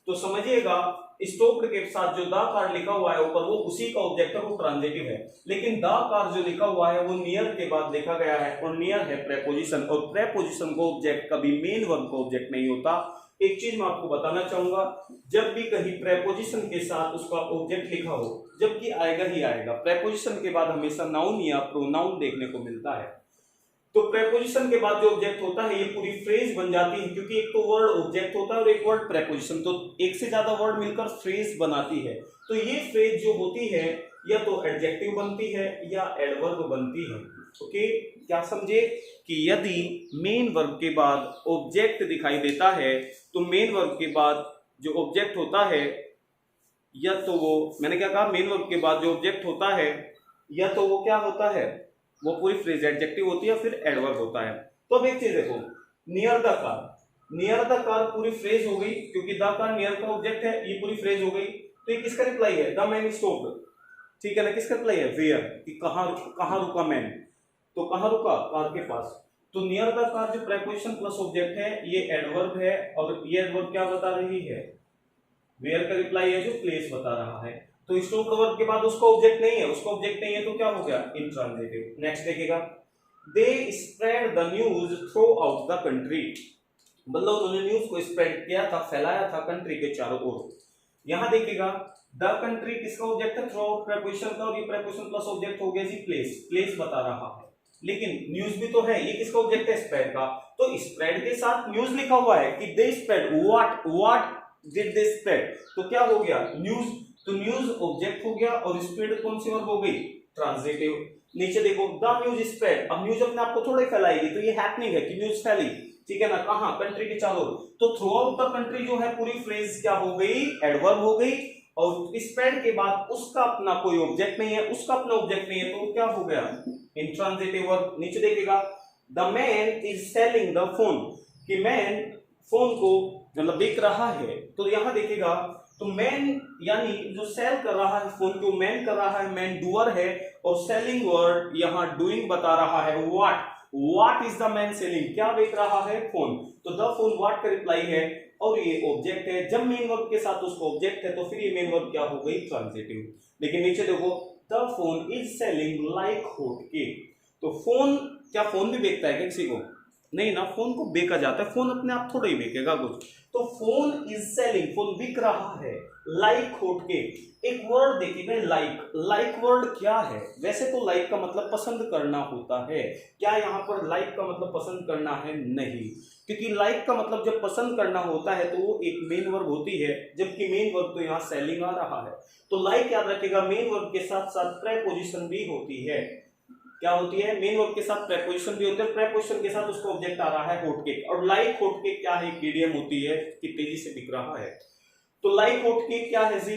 तो समझिएगा, स्टॉप्ड के साथ जो द कार लिखा हुआ है ऊपर वो उसी का ऑब्जेक्ट है, वो ट्रांजिटिव है। लेकिन द कार जो लिखा हुआ है वो नियर के बाद लिखा गया है, और नियर है प्रेपोजिशन, और प्रेपोजिशन को ऑब्जेक्ट कभी मेन वर्ब का ऑब्जेक्ट नहीं होता। एक चीज मैं आपको बताना चाहूंगा, जब भी कहीं प्रेपोजिशन के साथ उसका ऑब्जेक्ट लिखा हो, जबकि आएगा ही आएगा, प्रेपोजिशन के बाद हमेशा नाउन या प्रोनाउन देखने को मिलता है। तो प्रेपोजिशन के बाद जो ऑब्जेक्ट होता है ये पूरी फ्रेज बन जाती है, क्योंकि एक तो वर्ड ऑब्जेक्ट होता है और एक वर्ड प्रेपोजिशन, तो एक से ज्यादा वर्ड मिलकर फ्रेज बनाती है। तो ये फ्रेज जो होती है या तो एडजेक्टिव बनती है या एडवर्ब बनती है। ओके, क्या समझे कि यदि मेन वर्ब के बाद ऑब्जेक्ट दिखाई देता है तो मेन वर्ब के बाद जो ऑब्जेक्ट होता है, या तो वो, मैंने क्या कहा, मेन वर्ब के बाद जो ऑब्जेक्ट होता है या तो वो क्या होता है, वो पूरी फ्रेज एडजेक्टिव होती है, फिर एडवर्ब होता है। तो अब एक चीज देखो, near the car, near the car पूरी फ्रेज हो गई, क्योंकि द कार नियर का ऑब्जेक्ट है, ये पूरी फ्रेज हो गई। तो ये किसका रिप्लाई है? द मैन स्टॉप्ड, ठीक है ना। किसका रिप्लाई है? वेयर, कि कहां रुका मैन, तो कहां रुका? कार के पास। तो नियर द कार जो प्रेपोजिशन प्लस ऑब्जेक्ट है ये एडवर्ब है, और ये एडवर्ब क्या बता रही है? वेयर का रिप्लाई है जो प्लेस बता रहा है। तो स्टॉप्ड वर्ब के बाद उसका ऑब्जेक्ट नहीं है, उसका ऑब्जेक्ट नहीं है तो क्या हो गया? इंट्रांजिटिव। नेक्स्ट देखिएगा, दे spread the news throughout the country, मतलब उन्होंने न्यूज को स्प्रेड किया था, फैलाया था कंट्री के चारों ओर। यहां देखिएगा, द कंट्री किसका ऑब्जेक्ट है? थ्रू आउट प्रेपोजिशन का, और ये प्रेपोजिशन प्लस ऑब्जेक्ट हो गया जी प्लेस, प्लेस बता रहा है। लेकिन न्यूज भी तो है, ये किसका ऑब्जेक्ट है? स्प्रेड का। तो स्प्रेड के साथ न्यूज लिखा हुआ है कि they spread what did they spread, तो क्या हो गया? न्यूज। तो न्यूज ऑब्जेक्ट हो गया, और स्प्रेड कौन सी वर्ब हो गई? ट्रांजिटिव। नीचे देखो, द न्यूज स्प्रेड, अब न्यूज अपने आप को थोड़ा फैलाएगी, तो ये हैपनिंग है कि न्यूज फैली, ठीक है ना। कहां? कंट्री के चारों। तो थ्रू आउट द कंट्री जो है पूरी फ्रेज क्या हो गई? एडवर्ब हो गई, और स्प्रेड के बाद उसका अपना कोई ऑब्जेक्ट नहीं है, उसका अपना ऑब्जेक्ट नहीं है, तो क्या हो गया? Intransitive verb. नीचे देखिएगा, the man is selling the phone, कि मैन फोन को मतलब बिक रहा है। तो यहां देखिएगा, तो मैन यानी जो सेल कर रहा है फोन को, मैन कर रहा है, मैन डूअर है, और सेलिंग वर्ड यहां डूइंग बता रहा है। What is the man selling, क्या बेच रहा है? फोन। तो द फोन व्हाट का रिप्लाई है, और ये ऑब्जेक्ट है। जब मेन वर्ब के साथ उसका ऑब्जेक्ट है तो फिर ये मेन वर्ब क्या हो गई? ट्रांजिटिव। लेकिन नीचे देखो, the phone is selling like hot cake, तो फोन, क्या फोन भी बेचता है क्या किसी को? नहीं ना, फोन को बेचा जाता है, फोन अपने आप थोड़ा ही बेचेगा कुछ। तो फोन इज सेलिंग, फोन बिक रहा है, लाइक हॉट केक। एक वर्ड देखिएगा, लाइक वर्ड क्या है? वैसे तो लाइक का मतलब पसंद करना होता है, क्या यहाँ पर लाइक का मतलब पसंद करना है? नहीं, क्योंकि लाइक का मतलब जब पसंद करना होता है तो वो एक मेन वर्ब होती है, जबकि मेन वर्ब तो यहाँ सेलिंग आ रहा है। तो लाइक याद रखिएगा, मेन वर्ब के साथ साथ प्रेपोजिशन भी होती है। क्या होती है? मेन वर्ब के साथ प्रेपोजिशन भी होते हैं, प्रेपोजिशन के साथ उसका ऑब्जेक्ट आ रहा है हॉट केक। और लाइक हॉट केक क्या है? एक इडियम होती है कि तेजी से बिक रहा है। तो लाइक हॉट केक क्या है जी?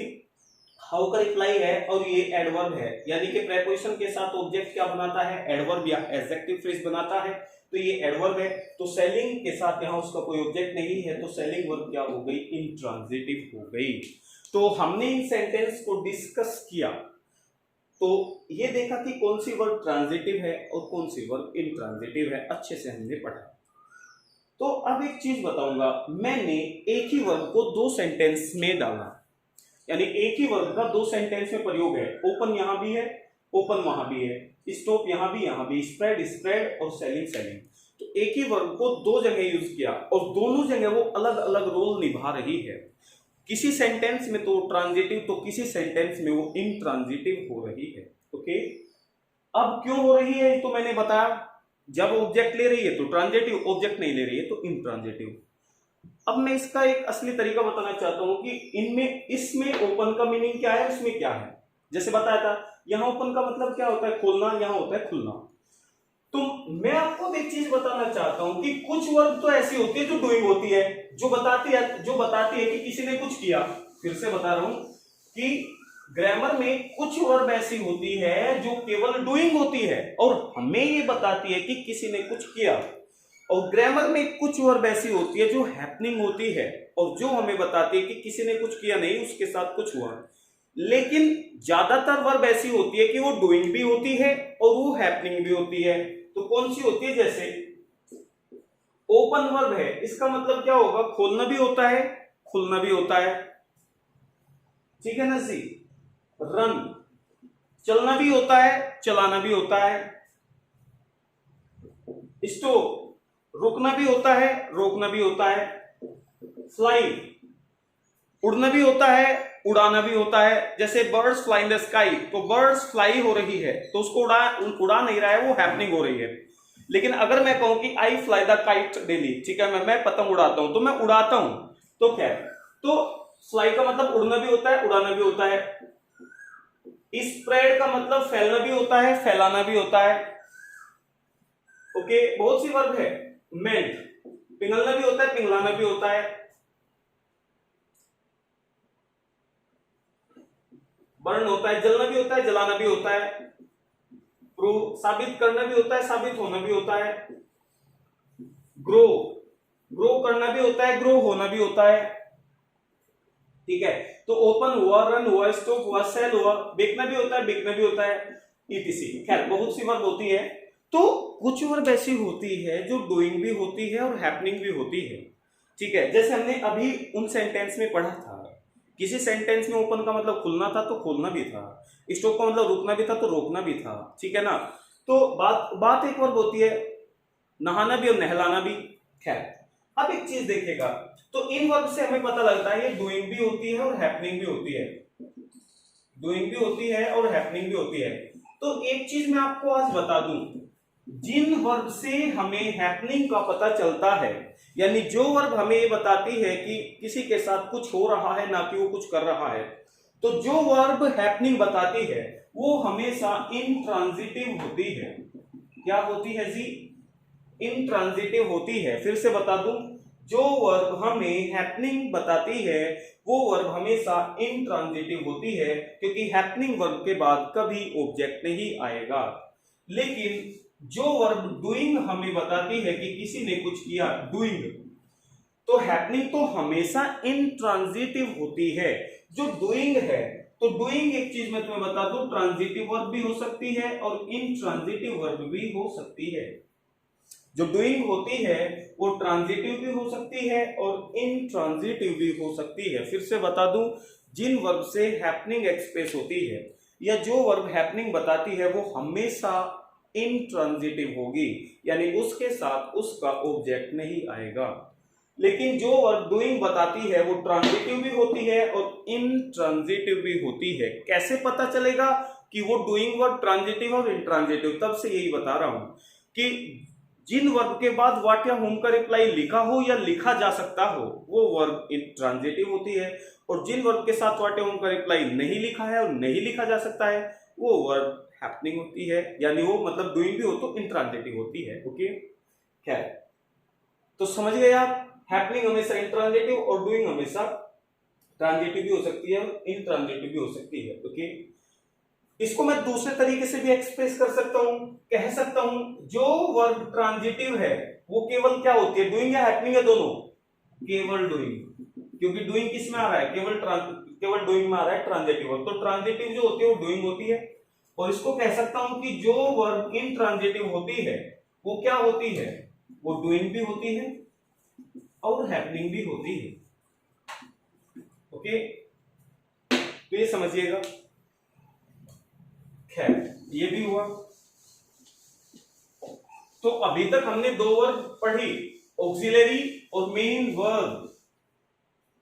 हाउ का रिप्लाई है, और ये एडवर्ब है, यानी कि प्रेपोजिशन के साथ ऑब्जेक्ट क्या बनाता है? एडवर्ब या एडजेक्टिव फ्रेज बनाता है, तो ये एडवर्ब है। तो सेलिंग के साथ यहाँ उसका कोई ऑब्जेक्ट नहीं है, तो सेलिंग वर्ब क्या हो गई? इंट्रांजिटिव हो गई। तो हमने इन सेंटेंस को डिस्कस किया, तो ये देखा कि कौन सी वर्ब ट्रांजिटिव है और कौन सी वर्ब इंट्रांजिटिव है, अच्छे से हमने पढ़ा। तो अब एक चीज बताऊंगा, मैंने एक ही वर्ब को दो सेंटेंस में डाला, यानी एक ही वर्ब का दो सेंटेंस में प्रयोग है। ओपन यहां भी है, ओपन वहां भी है, स्टॉप यहां भी, स्प्रेड स्प्रेड, और सेलिंग सेलिंग। तो एक ही वर्ब को दो जगह यूज किया, और दोनों जगह वो अलग अलग रोल निभा रही है। किसी सेंटेंस में तो ट्रांजिटिव, तो किसी सेंटेंस में वो इंट्रांजिटिव हो रही है। ओके, अब क्यों हो रही है तो मैंने बताया, जब ऑब्जेक्ट ले रही है तो ट्रांजिटिव, ऑब्जेक्ट नहीं ले रही है तो इंट्रांजिटिव। अब मैं इसका एक असली तरीका बताना चाहता हूं कि इनमें, इसमें ओपन का मीनिंग क्या है, उसमें क्या है। जैसे बताया था, यहां ओपन का मतलब क्या होता है, खोलना, यहां होता है खुलना। तो मैं आपको एक चीज बताना चाहता हूं कि कुछ वर्ब तो ऐसी होती है जो डूइंग होती है, जो बताती है कि किसी ने कुछ किया। फिर से बता रहा हूं कि ग्रामर में कुछ वर्ब ऐसी होती है जो केवल डूइंग होती है और हमें ये बताती है कि किसी ने कुछ किया। और ग्रामर में कुछ वर्ब ऐसी होती है जो हैपनिंग होती है और जो हमें बताती है कि किसी ने कुछ किया नहीं, उसके साथ कुछ हुआ। लेकिन ज्यादातर वर्ब ऐसी होती है कि वो डूइंग भी होती है और वो हैपनिंग भी होती है। तो कौन सी होती है, जैसे ओपन वर्ब है, इसका मतलब क्या होगा, खोलना भी होता है, खुलना भी होता है, ठीक है ना जी। रन, चलना भी होता है, चलाना भी होता है। स्टॉप, रुकना भी होता है, रोकना भी होता है। फ्लाई, उड़ना भी होता है, उड़ाना भी होता है। जैसे birds fly in the sky, तो बर्ड्स फ्लाई हो रही है तो उसको उड़ा नहीं रहा है, वो हैपनिंग हो रही है। लेकिन अगर मैं कहूं कि आई फ्लाई द काइट डेली, ठीक है, मैं पतंग उड़ाता हूं, तो मैं उड़ाता हूं, तो क्या है, तो फ्लाई का मतलब उड़ना भी होता है, उड़ाना भी होता है। स्प्रेड का मतलब फैलना भी होता है, फैलाना भी होता है। ओके, बहुत सी वर्ब है। मेल्ट, पिघलना भी होता है, पिघलाना भी होता है। बर्न होता है, जलना भी होता है, जलाना भी होता है। प्रूव, साबित करना भी होता है, साबित होना भी होता है। ग्रो, ग्रो करना भी होता है, ग्रो होना भी होता है, ठीक है। तो ओपन हुआ, रन हुआ, स्टॉप हुआ, सेल हुआ, बेचना भी होता है, बिकना भी होता है, ईटीसी। खैर बहुत सी वर्ब होती है। तो कुछ वर्ब ऐसी होती है जो डूइंग भी होती है और हैपनिंग भी होती है, ठीक है। जैसे हमने अभी उन सेंटेंस में पढ़ा था, किसी सेंटेंस में ओपन का मतलब खुलना था तो खोलना भी था, स्टॉप का मतलब रुकना भी था तो रोकना भी था, ठीक है ना। तो बात एक वर्ब होती है, नहाना भी और नहलाना भी। खैर अब एक चीज देखिएगा, तो इन वर्ब से हमें पता लगता है ये डूइंग भी होती है और हैपनिंग भी होती है, डूइंग भी होती है और हैपनिंग भी होती है। तो एक चीज मैं आपको आज बता दूं, जिन वर्ब से हमें हैपनिंग का पता चलता है, यानी जो वर्ब हमें ये बताती है कि किसी के साथ कुछ हो रहा है, ना कि वो कुछ कर रहा है, तो जो वर्ब हैपनिंग बताती है वो हमेशा इंट्रांजिटिव होती है। क्या होती है जी, इंट्रांजिटिव होती है। फिर से बता दूं, जो वर्ब हमें हैपनिंग बताती है वो वर्ब हमेशा इंट्रांजिटिव होती है, क्योंकि हैपनिंग वर्ब के बाद कभी ऑब्जेक्ट नहीं आएगा। लेकिन जो वर्ब डूइंग हमें बताती है कि किसी ने कुछ किया, डूइंग, तो हैपनिंग तो हमेशा इंट्रांजिटिव होती है। जो डूइंग है, तो डूइंग एक चीज मैं तुम्हें बता दूं, ट्रांजिटिव वर्ब भी हो सकती है और इंट्रांजिटिव वर्ब भी हो सकती है। जो डूइंग होती है वो ट्रांजिटिव भी हो सकती है और इंट्रांजिटिव भी हो सकती है। फिर से बता दूं, जिन वर्ब से हैपनिंग एक्सप्रेस होती है या जो वर्ब हैपनिंग बताती है वो हमेशा इंट्रांजिटिव होगी, यानी उसके साथ उसका ऑब्जेक्ट नहीं आएगा। लेकिन जो वर्ब डूइंग बताती है वो ट्रांजिटिव भी होती है और इंट्रांजिटिव भी होती है। कैसे पता चलेगा कि वो डूइंग वर्ब ट्रांजिटिव और इंट्रांजिटिव, तब से यही बता रहा हूं कि जिन वर्ब के बाद व्हाट या होम का रिप्लाई लिखा हो या लिखा जा सकता हो वो वर्ब ट्रांजिटिव होती है, और जिन वर्ब के साथ व्हाट या होम का रिप्लाई नहीं लिखा है और नहीं लिखा जा सकता है वो वर्ब हैपनिंग होती है, यानी वो मतलब डूइंग भी हो तो इंट्रांजिटिव होती है। ओके, खैर तो समझ गए आप, हैपनिंग हमेशा इंट्रांजिटिव और डूइंग हमेशा ट्रांजिटिव भी हो सकती है और इंट्रांजिटिव भी हो सकती है। ओके, इसको मैं दूसरे तरीके से भी एक्सप्रेस कर सकता हूं, कह सकता हूं जो वर्ब ट्रांजिटिव है वो केवल क्या होती है, डूइंग या हैपनिंग है, दोनों, केवल डूइंग, क्योंकि डूइंग किस में आ रहा है, केवल डूइंग में आ रहा है ट्रांजिटिव वर्ब, तो ट्रांजिटिव जो होती है वो डूइंग होती है। और इसको कह सकता हूं कि जो वर्ब इंट्रांजिटिव होती है वो क्या होती है, वो डूइंग भी होती है और हैपनिंग भी होती है। ओके, तो ये समझिएगा। खैर ये भी हुआ। तो अभी तक हमने दो वर्ब पढ़ी, ऑक्सिलरी और मेन वर्ब।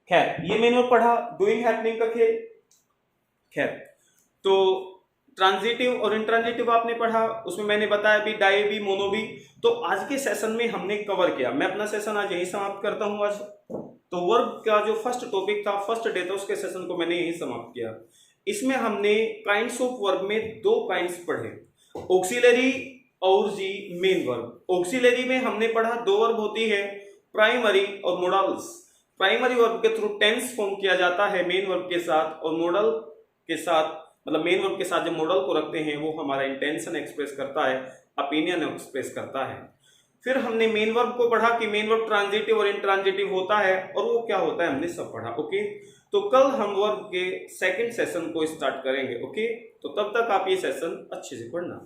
खैर ये मेन वर्ब पढ़ा, डूइंग हैपनिंग का खेल। खैर तो ट्रांजिटिव और इंट्रांजिटिव आपने पढ़ा, उसमें मैंने बताया भी डाई भी मोनो भी। तो आज के सेशन में हमने कवर किया, मैं अपना सेशन आज यही समाप्त करता हूं आज। तो वर्ब का जो फर्स्ट टॉपिक था, फर्स्ट डे था, उसके सेशन को मैंने यही समाप्त किया। इसमें हमने काइंड्स ऑफ वर्ब में 2 काइंड्स पढ़े, ऑक्सिलरी और जी मेन वर्ब। ऑक्सिलरी में हमने पढ़ा 2 वर्ब होती है, प्राइमरी और मोडल्स। प्राइमरी वर्ब के थ्रू टेंस फॉर्म किया जाता है मेन वर्ब के साथ, और मॉडल के साथ, मतलब मेन वर्ब के साथ जब मॉडल को रखते हैं वो हमारा इंटेंशन एक्सप्रेस करता है, ओपिनियन एक्सप्रेस करता है। फिर हमने मेन वर्ब को पढ़ा कि मेन वर्ब ट्रांजिटिव और इंट्रांजिटिव होता है, और वो क्या होता है हमने सब पढ़ा। ओके, तो कल हम वर्ब के सेकंड सेशन को स्टार्ट करेंगे। ओके, तो तब तक आप ये सेशन अच्छे से पढ़ना।